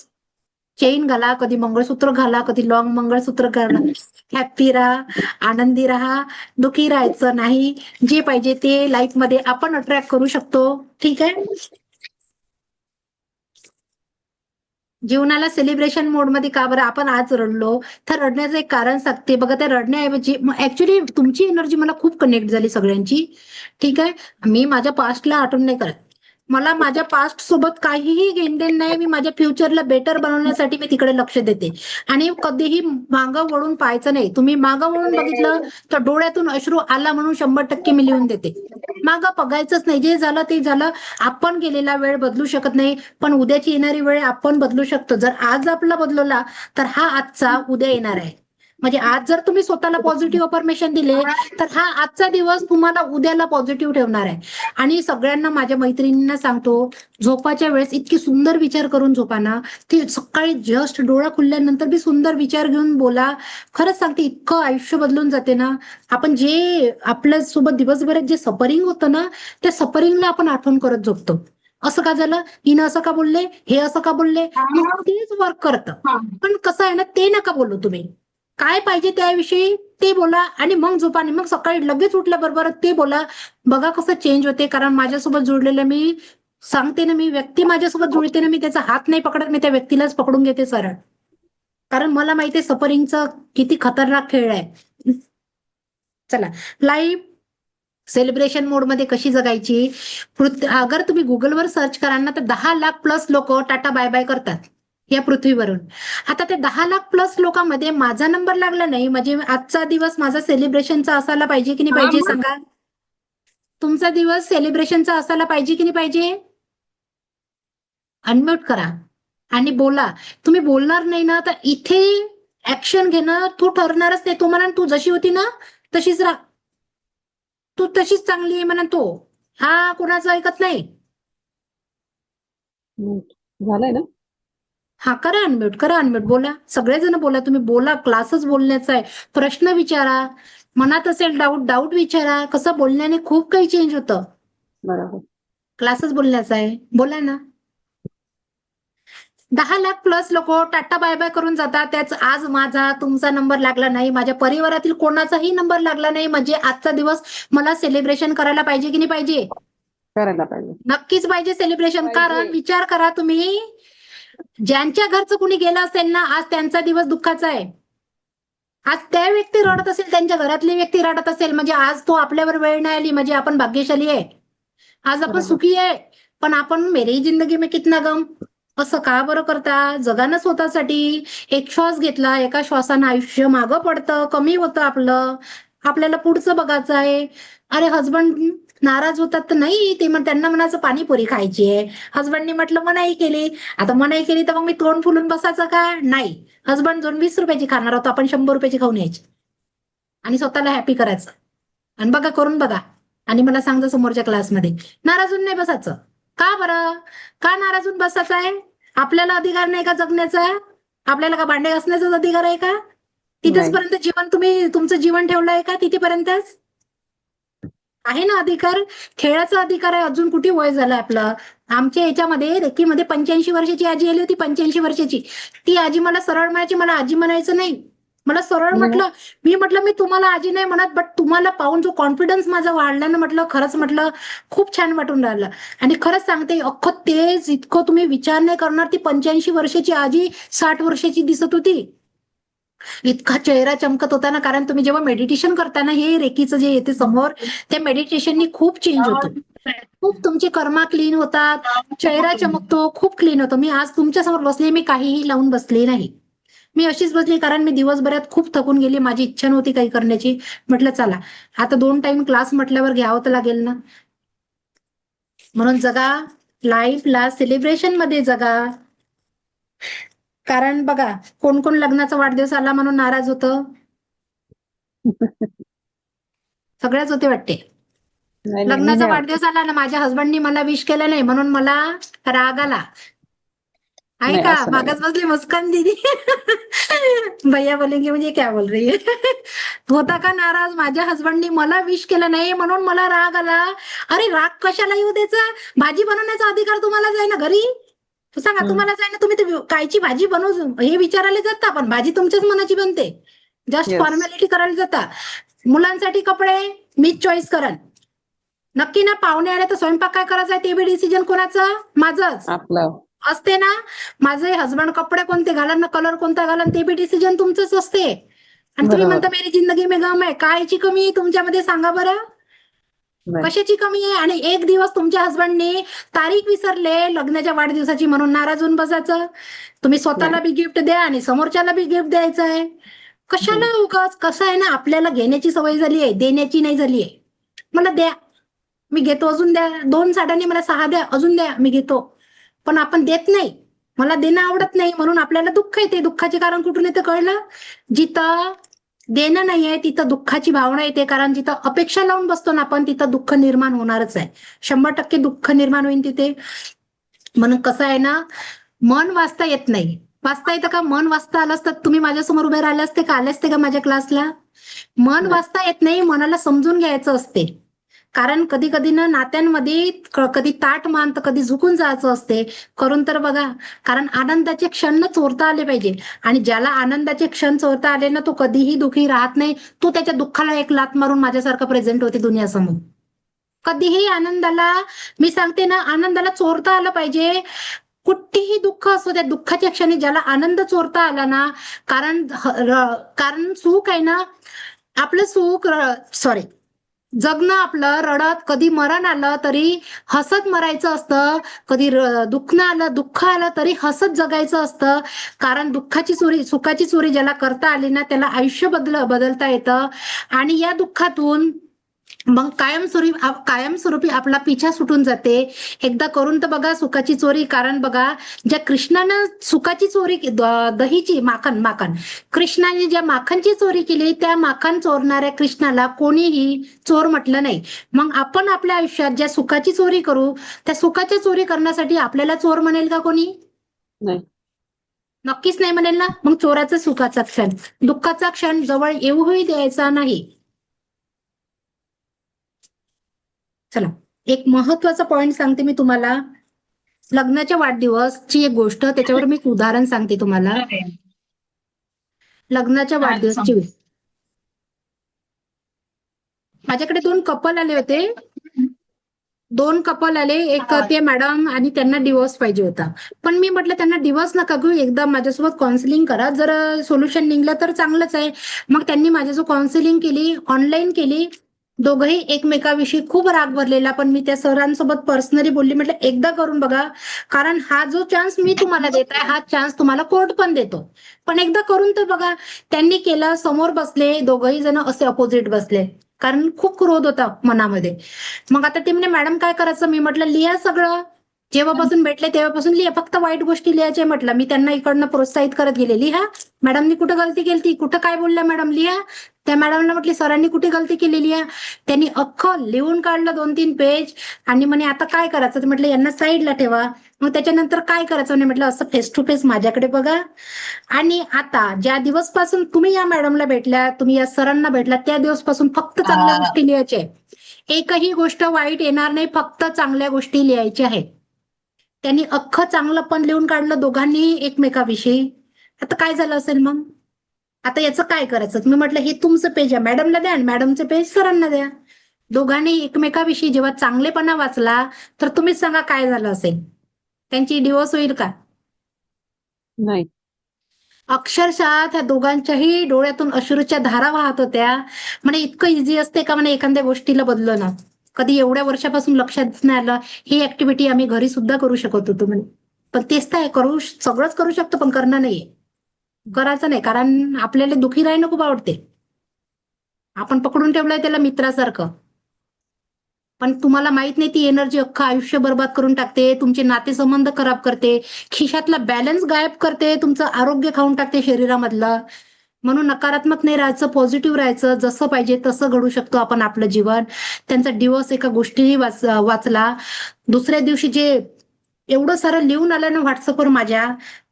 चेन घाला, कधी मंगळसूत्र घाला, कधी लॉंग मंगळसूत्र घाला. हॅप्पी राहा, आनंदी राहा, दुखी राहायचं नाही. जे पाहिजे ते लाईफ मध्ये आपण अट्रॅक्ट करू शकतो. ठीक आहे, जीवनाला सेलिब्रेशन मोड मध्ये का बरं आपण आज रडलो, तर रडण्याचं एक कारण सांगते बघा. त्या रडण्याऐवजी ऍक्च्युली तुमची एनर्जी मला खूप कनेक्ट झाली सगळ्यांची. ठीक आहे, मी माझ्या पास्टला आठवण नाही करत, मला माझ्या पास्ट सोबत काहीही घेणदेण नाही. मी माझ्या फ्युचरला बेटर बनवण्यासाठी मी तिकडे लक्ष देते आणि कधीही मागं वळून पाहायचं नाही. तुम्ही मागं वळून बघितलं तर डोळ्यातून अश्रू आला म्हणून 100% मी लिहून देते. मागं बघायचंच नाही, जे झालं ते झालं. आपण गेलेला वेळ बदलू शकत नाही, पण उद्याची येणारी वेळ आपण बदलू शकतो. जर आज आपला बदलवला तर हा आजचा उद्या येणार आहे. म्हणजे आज जर तुम्ही स्वतःला पॉझिटिव्ह अफर्मेशन दिले तर हा आजचा दिवस तुम्हाला उद्याला पॉझिटिव्ह ठेवणार आहे. आणि सगळ्यांना माझ्या मैत्रिणींना सांगतो, झोपाच्या वेळेस इतकी सुंदर विचार करून झोपा ना, ती सकाळी जस्ट डोळा खुलल्यानंतर बी सुंदर विचार घेऊन बोला. खरंच सांगते, इतकं आयुष्य बदलून जाते ना. आपण जे आपल्या सोबत दिवसभरात जे सफरिंग होतं ना, त्या सफरिंगला आपण आठवण करत झोपतो. असं का झालं, हिनं असं का बोलले, हे असं का बोलले, मग तेच वर्क करतं. पण कसं आहे ना, ते नका बोलू. तुम्ही काय पाहिजे त्याविषयी ते बोला आणि मग झोपा. आणि मग सकाळी लगेच उठल्याबरोबर ते बोला. बघा कसं चेंज होते. कारण माझ्यासोबत जुळलेलं, मी सांगते ना, मी व्यक्ती माझ्यासोबत जुळते ना, मी त्याचा हात नाही पकडत, मी त्या व्यक्तीलाच पकडून घेते सरळ. कारण मला माहिती आहे सफरिंगचं किती खतरनाक खेळ आहे. चला, लाईफ सेलिब्रेशन मोड मध्ये कशी जगायची. अगर तुम्ही गुगलवर सर्च कराल ना तर 10 लाख प्लस लोक टाटा बाय बाय करतात या पृथ्वीवरून. आता ते 10 लाख प्लस लोकांमध्ये माझा नंबर लागला नाही, म्हणजे आजचा दिवस माझा सेलिब्रेशनचा असायला पाहिजे की नाही पाहिजे सांगा. तुमचा दिवस सेलिब्रेशनचा असायला पाहिजे की नाही पाहिजे. अनम्यूट करा आणि बोला. तुम्ही बोलणार नाही ना तर इथे ऍक्शन घेणं तू ठरणारच नाही. तो म्हणा तू जशी होती ना तशीच राहा, तू तशीच चांगली आहे म्हणा. तो हा कोणाचं ऐकत नाही. झालंय ना. हा, करा अनम्यूट, करा अनम्यूट, बोला. सगळेजण बोला, तुम्ही बोला. क्लासच बोलण्याचा आहे. प्रश्न विचारा, मनात असेल डाऊट विचारा. कसं बोलण्याने खूप काही चेंज होतं. बरोबर. क्लासच बोलण्याचा आहे, बोला ना. 10 लाख प्लस लोक टाटा बाय बाय करून जातात. त्याच आज माझा तुमचा नंबर लागला नाही, माझ्या परिवारातील कोणाचाही नंबर लागला नाही, म्हणजे आजचा दिवस मला सेलिब्रेशन करायला पाहिजे की नाही पाहिजे. करायला पाहिजे. नक्कीच पाहिजे सेलिब्रेशन. कारण विचार करा तुम्ही, ज्यांच्या घरचं कुणी गेलं असेल ना, आज त्यांचा दिवस दुःखाचा आहे. आज त्या व्यक्ती रडत असेल, त्यांच्या घरातली व्यक्ती रडत असेल, म्हणजे आज तो आपल्यावर वेळ नाही आली, म्हणजे आपण भाग्यशाली आहे. आज आपण बरोबर. सुखी आहे. पण आपण मेरी जिंदगी में कितना गम, असं का बरं करता. जगानं स्वतःसाठी. एक श्वास घेतला, एका श्वासानं आयुष्य मागं पडतं, कमी होतं आपलं. आपल्याला पुढचं बघायचं आहे. अरे हसबंड नाराज होतात तर नाही, ते मग त्यांना म्हणायचं पाणीपुरी खायची आहे. हसबंडनी म्हटलं मनाई केली, आता मनाई केली तर मग मी तोंड फुलून बसायचं का. नाही, हसबंड 20 रुपयाची खाणार होतो, आपण 100 रुपयाची खाऊन यायची आणि स्वतःला हॅपी करायचं. आणि बघा, करून बघा आणि मला सांगा समोरच्या क्लासमध्ये. नाराजून नाही बसायचं. का बरं, का नाराजून बसायचं आहे. आपल्याला अधिकार नाही का जगण्याचा. आपल्याला का भांडे घासण्याचाच अधिकार आहे का. तिथेच पर्यंत जीवन तुम्ही तुमचं जीवन ठेवलं आहे का, तिथेपर्यंतच आहे ना अधिकार. खेळाचा अधिकार आहे. अजून कुठे वय झालं आपलं. आमच्या याच्यामध्ये रेकीमध्ये 85 वर्षाची आजी आली होती. 85 वर्षाची ती आजी मला सरळ म्हणायची, मला आजी म्हणायचं नाही, मला सरळ म्हटलं. मी म्हटलं मी तुम्हाला आजी नाही म्हणत, बट तुम्हाला पाहून जो कॉन्फिडन्स माझा वाढला ना, म्हटलं खरंच, म्हटलं खूप छान वाटून राहिलं. आणि खरंच सांगते, अख्खं तेच इतकं तुम्ही विचार नाही करणार. ती 85 वर्षाची आजी 60 वर्षाची दिसत होती. इतका चेहरा चमकत होता ना. कारण तुम्ही जेव्हा मेडिटेशन करताना हे रेकीचं जे येते समोर, त्या मेडिटेशननी खूप चेंज होतो. खूप तुमचे कर्मा क्लीन होतात, चेहरा चमकतो, खूप क्लीन होतो. मी आज तुमच्या समोर बसले, मी काहीही लावून बसले नाही. मी अशीच बसली कारण मी दिवसभरात खूप थकून गेली. माझी इच्छा नव्हती काही करण्याची. म्हटलं चला आता 2 टाइम क्लास म्हटल्यावर घ्यावं तर लागेल ना. म्हणून जगा, लाईफला सेलिब्रेशन मध्ये जगा. कारण बघा, कोण कोण लग्नाचा वाढदिवस आला म्हणून नाराज होतं? सगळ्याच होते वाटते. नाही नाही, मी लग्नाचा नाही होत. वाढदिवस आला ना, माझ्या हसबंडनी मला विश केलं नाही म्हणून मला राग आला. आहे नाही, का? असं नाही. मागच बसली मुस्कान दीदी. भैया बोलेंगे मुझे क्या बोल रही है. होता का नाराज? माझ्या हसबंडनी मला विश केलं नाही म्हणून मला राग आला. अरे राग कशाला येऊ द्यायचा? भाजी बनवण्याचा अधिकार तुम्हालाच आहे ना घरी. सांगा, तुम्हालाच आहे ना. तुम्ही ते कायची भाजी बनवू हे विचारायला जाता, पण भाजी तुमच्याच मनाची बनते. Just Yes. फॉर्मॅलिटी करायला जाता. मुलांसाठी कपडे मीच चॉईस करन. नक्की ना. पाहुणे आले तर स्वयंपाक काय करायचा आहे ते बी डिसिजन कोणाचं? माझंच आपलं असते ना. माझे हसबंड कपडे कोणते घालन ना, कलर कोणता घालन ते बी डिसिजन तुमचंच असते. आणि तुम्ही बरोबर. म्हणता मेरी जिंदगी में गम आहे. कायची कमी आहे तुमच्यामध्ये सांगा बरं? नाही. कशाची कमी आहे? आणि एक दिवस तुमच्या हसबंडनी तारीख विसरले लग्नाच्या वाढदिवसाची म्हणून नाराज होऊन बसायचं? तुम्ही स्वतःला बी गिफ्ट द्या आणि समोरच्याला बी गिफ्ट द्यायचं आहे. कशाला उगाच? कसं आहे ना, आपल्याला घेण्याची सवय झाली आहे, देण्याची नाही झाली आहे. मला द्या, मी घेतो, अजून द्या. 2 साड्यांनी मला 6 द्या, अजून द्या, मी घेतो. पण आपण देत नाही. मला देणं आवडत नाही म्हणून आपल्याला दुःख येते. दुःखाचे कारण कुठून येते कळलं? जिथं देणं नाही आहे तिथं दुःखाची भावना येते. कारण जिथं अपेक्षा लावून बसतो ना आपण, तिथं दुःख निर्माण होणारच आहे. 100% दुःख निर्माण होईल तिथे. म्हणून कसं आहे ना, मन वाचता येत नाही. वाचता येतं का? मन वाचता आलं असतं तुम्ही माझ्यासमोर उभे राहिले असते का? आले असते का माझ्या क्लासला? मन नाही. वाचता येत नाही, मनाला समजून घ्यायचं असते. कारण कधी कधी ना नात्यांमध्ये कधी ताट मान तर कधी झुकून जायचं असते. करून तर बघा. कारण आनंदाचे क्षण ना चोरता आले पाहिजे. आणि ज्याला आनंदाचे क्षण चोरता आले ना, तो कधीही दुःखी राहत नाही. तो त्याच्या दुःखाला एक लाथ मारून माझ्यासारखं प्रेझेंट होते दुनियासमोर. कधीही आनंदाला, मी सांगते ना, आनंदाला चोरता आलं पाहिजे. कुठेही दुःख असो, त्या दुःखाच्या क्षणी ज्याला आनंद चोरता आला ना, कारण सुख आहे ना, आपलं सुख सॉरी जगणं आपलं रडत, कधी मरण आलं तरी हसत मरायचं असतं. कधी दुःख आलं तरी हसत जगायचं असतं. कारण दुःखाची चोरी, सुखाची चोरी ज्याला करता आली ना, त्याला आयुष्य बदलता येतं. आणि या दुःखातून मग कायमस्वरूपी आपला पिछा सुटून जाते. एकदा करून तर बघा सुखाची चोरी. कारण बघा, ज्या कृष्णानं सुखाची चोरी दहीची माखन कृष्णाने ज्या माखनची चोरी केली, त्या माखन चोरणाऱ्या कृष्णाला कोणीही चोर म्हटलं नाही. मग आपण आपल्या आयुष्यात ज्या सुखाची चोरी करू, त्या सुखाची चोरी करण्यासाठी आपल्याला चोर म्हणेल का कोणी? नाही. नक्कीच नाही म्हणेल ना. मग चोराचा सुखाचा क्षण, दुःखाचा क्षण जवळ येऊही द्यायचा नाही. चला, एक महत्वाचा पॉइंट सांगते मी तुम्हाला. लग्नाच्या वाढदिवसची एक गोष्ट, त्याच्यावर मी एक उदाहरण सांगते तुम्हाला. लग्नाच्या वाढदिवसची माझ्याकडे 2 कपल आले होते. 2 कपल आले. एक ते मॅडम आणि त्यांना डिवोर्स पाहिजे होता. पण मी म्हटलं त्यांना डिवोर्स नका घेऊ, एकदा माझ्यासोबत काउन्सिलिंग करा, जर सोल्युशन निघलं तर चांगलंच आहे. मग त्यांनी माझ्यासोबत काउन्सिलिंग केली, ऑनलाईन केली. दोघंही एकमेकाविषयी खूप राग भरलेला. पण मी त्या सरांसोबत पर्सनली बोलली, म्हटलं एकदा करून बघा. कारण हा जो चान्स मी तुम्हाला देत आहे, हा चान्स तुम्हाला कोर्ट पण देतो. पण एकदा करून तर बघा. त्यांनी केलं. समोर बसले दोघंही जण, असे अपोजिट बसले. कारण खूप क्रोध होता मनामध्ये. मग आता ते म्हणे मॅडम काय करायचं? मी म्हटलं लिहा सगळं. जेव्हापासून भेटले तेव्हापासून लिहा. फक्त वाईट गोष्टी लिहायच्या म्हटलं. मी त्यांना इकडनं प्रोत्साहित करत गेले. लिहा, मॅडमनी कुठं गलती केली, कुठं काय बोलल्या मॅडम, लिहा. त्या मॅडमला म्हटली सरांनी कुठे गलती केलेली आहे. त्यांनी अख्खं लिहून काढलं 2-3 पेज. आणि म्हणे आता काय करायचं? म्हटलं यांना साईडला ठेवा. मग त्याच्यानंतर काय करायचं म्हटलं, असं फेस टू फेस माझ्याकडे बघा. आणि आता ज्या दिवसपासून तुम्ही या मॅडमला भेटल्या, तुम्ही या सरांना भेटला, त्या दिवसपासून फक्त चांगल्या गोष्टी लिहायच्या आहेत. एकही गोष्ट वाईट येणार नाही, फक्त चांगल्या गोष्टी लिहायच्या आहेत. त्यांनी अख्खं चांगलं पण लिहून काढलं दोघांनी एकमेकाविषयी. आता काय झालं असेल मग? आता याचं काय करायचं? मी म्हटलं हे तुमचं पेज आहे, मॅडमला द्या, आणि मॅडमचं पेज सरांना द्या. दोघांनी एकमेकाविषयी जेव्हा चांगलेपणा वाचला, तर तुम्हीच सांगा काय झालं असेल? त्यांची डिवोर्स होईल का? नाही. अक्षरशः त्या दोघांच्याही डोळ्यातून अश्रूच्या धारा वाहत होत्या. म्हणे इतकं इझी असते का म्हणे एखाद्या गोष्टीला बदलणं? कधी एवढ्या वर्षापासून लक्षात नाही आलं. ही ऍक्टिव्हिटी आम्ही घरी सुद्धा करू शकत होतो म्हणे. पण तेच तर सगळंच करू शकतो, पण करणं नाहीये. करायचं नाही, कारण आपल्याला दुखी राहणं खूप आवडते. आपण पकडून ठेवलंय त्याला मित्रासारखं. पण तुम्हाला माहित नाही ती एनर्जी अख्खं आयुष्य बर्बाद करून टाकते, तुमचे नातेसंबंध खराब करते, खिशातला बॅलन्स गायब करते, तुमचं आरोग्य खाऊन टाकते शरीरामधलं. म्हणून नकारात्मक नाही राहायचं, पॉझिटिव्ह राहायचं. जसं पाहिजे तसं घडू शकतो आपण आपलं जीवन. त्यांचा दिवस एका गोष्टीने वाचला. दुसऱ्या दिवशी जे एवढं सारं लिहून आलं ना व्हॉट्सअपवर माझ्या,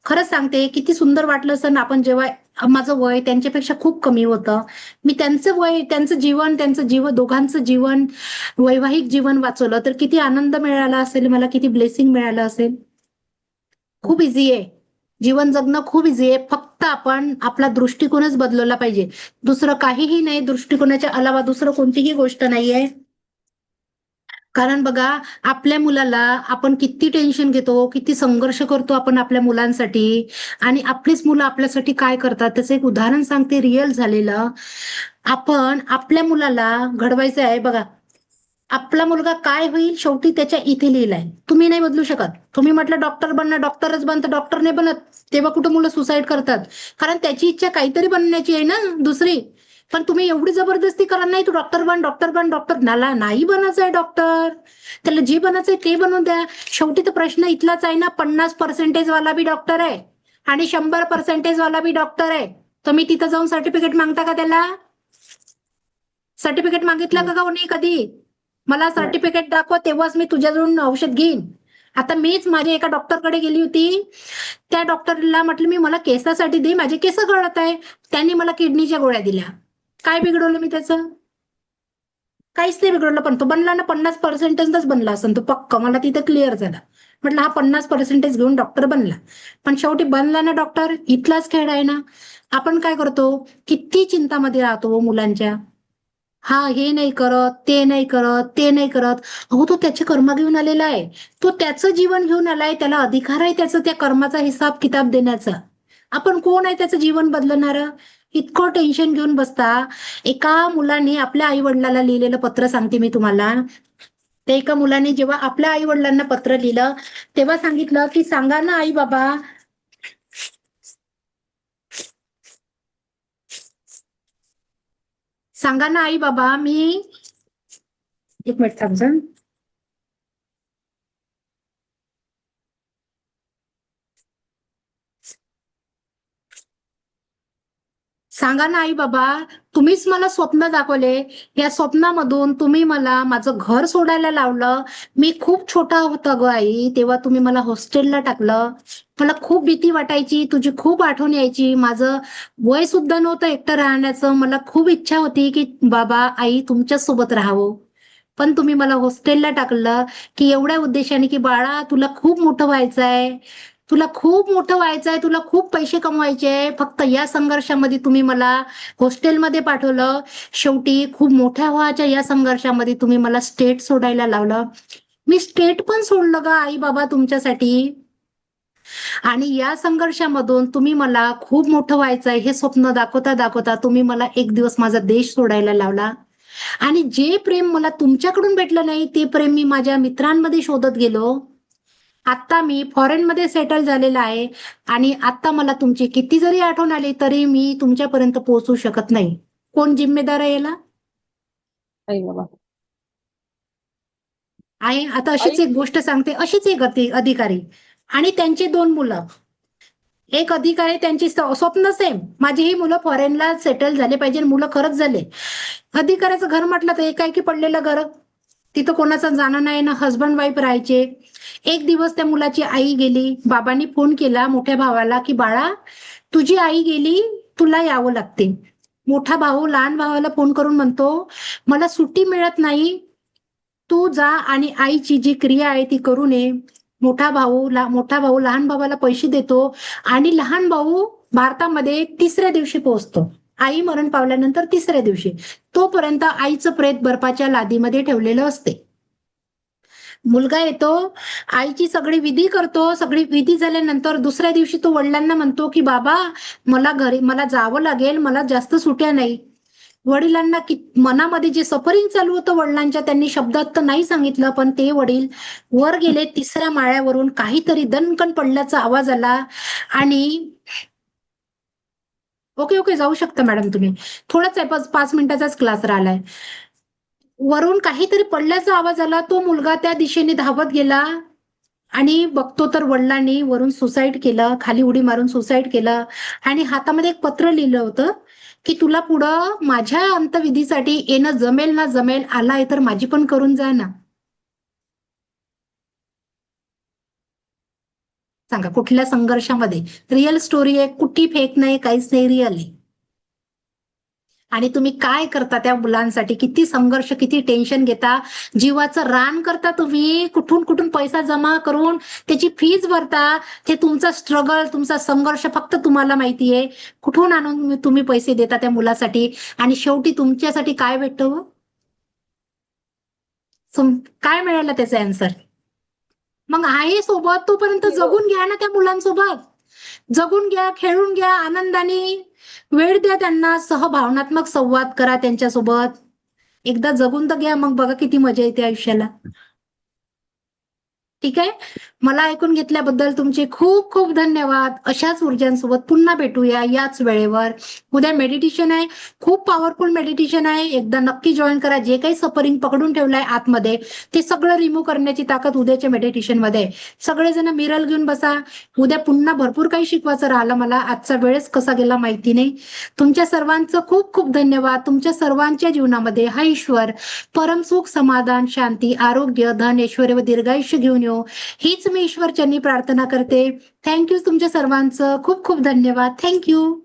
खरंच सांगते किती सुंदर वाटलं असं ना. आपण जेव्हा माझं वय त्यांच्यापेक्षा खूप कमी होतं, मी त्यांचं वय, त्यांचं जीवन, दोघांचं जीवन, वैवाहिक जीवन वाचवलं तर किती आनंद मिळाला असेल मला, किती ब्लेसिंग मिळालं असेल. खूप इझी आहे जीवन जगणं, खूप इझी आहे. फक्त आपण आपला दृष्टिकोनच बदलवला पाहिजे, दुसरं काहीही नाही. दृष्टिकोनाच्या अलावा दुसरं कोणतीही गोष्ट नाहीये. कारण बघा, आपल्या मुलाला आपण किती टेन्शन घेतो, किती संघर्ष करतो आपण आपल्या मुलांसाठी, आणि आपलीच मुलं आपल्यासाठी काय करतात त्याचं एक उदाहरण सांगते, रिअल झालेलं. आपण आपल्या मुलाला घडवायचं आहे बघा. आपला मुलगा काय होईल शेवटी त्याच्या इथे लिहिलाय, तुम्ही नाही बदलू शकत. तुम्ही म्हटलं डॉक्टर बनणं, डॉक्टरच बनतं, डॉक्टर नाही बनत. तेव्हा कुठं मुलं सुसाईड करतात, कारण त्याची इच्छा काहीतरी बनण्याची आहे ना दुसरी. पण तुम्ही एवढी जबरदस्ती करा, नाही तू डॉक्टर बन, डॉक्टर बन, डॉक्टर. नाला नाही बनायचं आहे डॉक्टर, त्याला जे बनायचंय ते बनवून द्या. शेवटी तर प्रश्न इथलाच आहे ना, 50% वाला बी डॉक्टर आहे आणि 100% वाला बी डॉक्टर आहे. तुम्ही तिथं जाऊन सर्टिफिकेट मागता का त्याला? सर्टिफिकेट मागितलं का कोणी कधी? मला सर्टिफिकेट दाखव तेव्हाच मी तुझ्याजवळून औषध घेईन. आता मीच माझ्या एका डॉक्टरकडे गेली होती, त्या डॉक्टरला म्हटलं मी मला केसासाठी दे, माझे केस गळत आहे. त्यांनी मला किडनीच्या गोळ्या दिल्या. काय बिघडवलं मी त्याचं? काहीच नाही बिघडलं. पण तो बनला ना, 50%च बनला असेल तो पक्का, मला तिथं क्लिअर झालं. म्हटलं हा 50% घेऊन डॉक्टर बनला, पण शेवटी बनला ना डॉक्टर. इथलाच खेळ आहे ना. आपण काय करतो, किती चिंतामध्ये राहतो मुलांच्या. हा हे नाही करत, ते नाही करत, ते नाही करत. अहो तो त्याचे कर्म घेऊन आलेला आहे, तो त्याचं जीवन घेऊन आलाय, त्याला अधिकार आहे त्याचं त्या कर्माचा हिसाब किताब देण्याचा. आपण कोण आहे त्याचं जीवन बदलणार? इतकं टेन्शन घेऊन बसता. एका मुलाने आपल्या आई वडिलाला लिहिलेलं पत्र सांगते मी तुम्हाला. ते एका मुलाने जेव्हा आपल्या आई वडिलांना पत्र लिहिलं तेव्हा सांगितलं की सांगा ना आई बाबा, सांगा ना आई बाबा, मी एक मिनिट थांबजा. सांगा ना आई बाबा, तुम्हीच मला स्वप्न दाखवले, या स्वप्नामधून तुम्ही मला माझं घर सोडायला लावलं. मी खूप छोटा होता ग आई, तेव्हा तुम्ही मला हॉस्टेलला टाकलं. मला खूप भीती वाटायची, तुझी खूप आठवण यायची. माझं वय सुद्धा नव्हतं एकटं राहण्याचं. मला खूप इच्छा होती की बाबा आई तुमच्याच सोबत राहावं. पण तुम्ही मला हॉस्टेलला टाकलं की एवढ्या उद्देशाने की बाळा तुला खूप मोठं व्हायचंय, तुला खूप मोठं व्हायचंय, तुला खूप पैसे कमवायचे. फक्त या संघर्षामध्ये तुम्ही मला हॉस्टेलमध्ये पाठवलं. शेवटी खूप मोठ्या व्हायच्या या संघर्षामध्ये तुम्ही मला स्टेट सोडायला लावलं. मी स्टेट पण सोडलं गा आई बाबा तुमच्यासाठी. आणि या संघर्षामधून तुम्ही मला खूप मोठं व्हायचंय हे स्वप्न दाखवता दाखवता तुम्ही मला एक दिवस माझा देश सोडायला लावला. आणि जे प्रेम मला तुमच्याकडून भेटलं नाही ते प्रेम मी माझ्या मित्रांमध्ये शोधत गेलो. आता मी फॉरेन मध्ये सेटल झालेला आहे आणि आता मला तुमची किती जरी आठवण आली तरी मी तुमच्यापर्यंत पोहोचू शकत नाही. कोण जिम्मेदार आहे याला? आई बाबा. आहे. आता अशीच एक गोष्ट सांगते. अशीच एक अधिकारी आणि त्यांची 2 मुलं. एक अधिकारी, त्यांची स्वप्न सेम, माझी ही मुलं फॉरेनला सेटल झाले पाहिजे. मुलं खरंच झाले. अधिकाऱ्याचं घर म्हटलं तर एकाएकी पडलेलं घर, तिथं कोणाचं जाणं नाही ना, हस्बंड वाईफ राहायचे. एक दिवस त्या मुलाची आई गेली, बाबांनी फोन केला मोठ्या भावाला की बाळा तुझी आई गेली, तुला यावं लागते. मोठा भाऊ लहान भावाला फोन करून म्हणतो मला सुट्टी मिळत नाही, तू जा आणि आईची जी क्रिया आहे ती करून ये. मोठा भाऊ लहान भावाला पैसे देतो आणि लहान भाऊ भारतामध्ये 3ऱ्या दिवशी पोहोचतो. आई मरण पावल्यानंतर 3ऱ्या दिवशी. तोपर्यंत आईचं प्रेत बर्फाच्या लादीमध्ये ठेवलेलं असते. मुलगा येतो, आईची सगळी विधी करतो. सगळी विधी झाल्यानंतर दुसऱ्या दिवशी तो वडिलांना म्हणतो की बाबा मला जावं लागेल, मला जास्त सुट्या नाही. वडिलांना मनामध्ये जे सफरिंग चालू होतं वडिलांच्या, त्यांनी शब्दात तर नाही सांगितलं, पण ते वडील वर गेले 3ऱ्या माळ्यावरून. काहीतरी दणकन पडल्याचा आवाज आला आणि ओके जाऊ शकता मॅडम तुम्ही. थोडाच आहे, 5 मिनिटाचाच क्लास राहिलाय. वरून काहीतरी पडल्याचा आवाज आला. तो मुलगा त्या दिशेने धावत गेला आणि बघतो तर वडिलांनी वरून सुसाईड केलं, खाली उडी मारून सुसाईड केलं आणि हातामध्ये एक पत्र लिहिलं होतं की तुला पुढं माझ्या अंत्यविधीसाठी येणं जमेल ना जमेल, आलाय तर माझी पण करून जा ना. सांगा कुठल्या संघर्षामध्ये. रिअल स्टोरी आहे, कुठली फेक नाही, काहीच नाही, रिअल आहे. आणि तुम्ही काय करता त्या मुलांसाठी, किती संघर्ष, किती टेन्शन घेता, जीवाचं रान करता तुम्ही, कुठून कुठून पैसा जमा करून त्याची फीज भरता. ते तुमचा स्ट्रगल, तुमचा संघर्ष फक्त तुम्हाला माहितीये. कुठून आणून तुम्ही पैसे देता त्या मुलासाठी आणि शेवटी तुमच्यासाठी काय भेटतं? काय मिळालं त्याचं आन्सर? मग आहे सोबत तोपर्यंत जगून घ्या ना त्या मुलांसोबत. जगून घ्या, खेळून घ्या, आनंदाने वेळ द्या त्यांना, सहभावनात्मक संवाद करा त्यांच्यासोबत. एकदा जगून तर घ्या, मग बघा किती मजा येते आयुष्याला. ठीक आहे. मला ऐकून घेतल्याबद्दल तुमचे खूप खूप धन्यवाद. अशाच ऊर्जांसोबत पुन्हा भेटूया याच वेळेवर. उद्या मेडिटेशन आहे, खूप पॉवरफुल मेडिटेशन आहे. एकदा नक्की जॉईन करा. जे काही सफरिंग पकडून ठेवलंय आतमध्ये ते सगळं रिमूव्ह करण्याची ताकद उद्याच्या मेडिटेशन मध्ये. सगळेजण मिरल घेऊन बसा. उद्या पुन्हा भरपूर काही शिकवायचं राहिलं मला. आजचा वेळच कसा गेला माहिती नाही. तुमच्या सर्वांचं खूप खूप धन्यवाद. तुमच्या सर्वांच्या जीवनामध्ये हा ईश्वर परम सुख, समाधान, शांती, आरोग्य, धन, ऐश्वर्य व दीर्घायुष्य घेऊन येऊ हीच मी ईश्वरचरणी प्रार्थना करते. थँक्यू. तुमच्या सर्वांचं खूप खूप धन्यवाद. थँक्यू.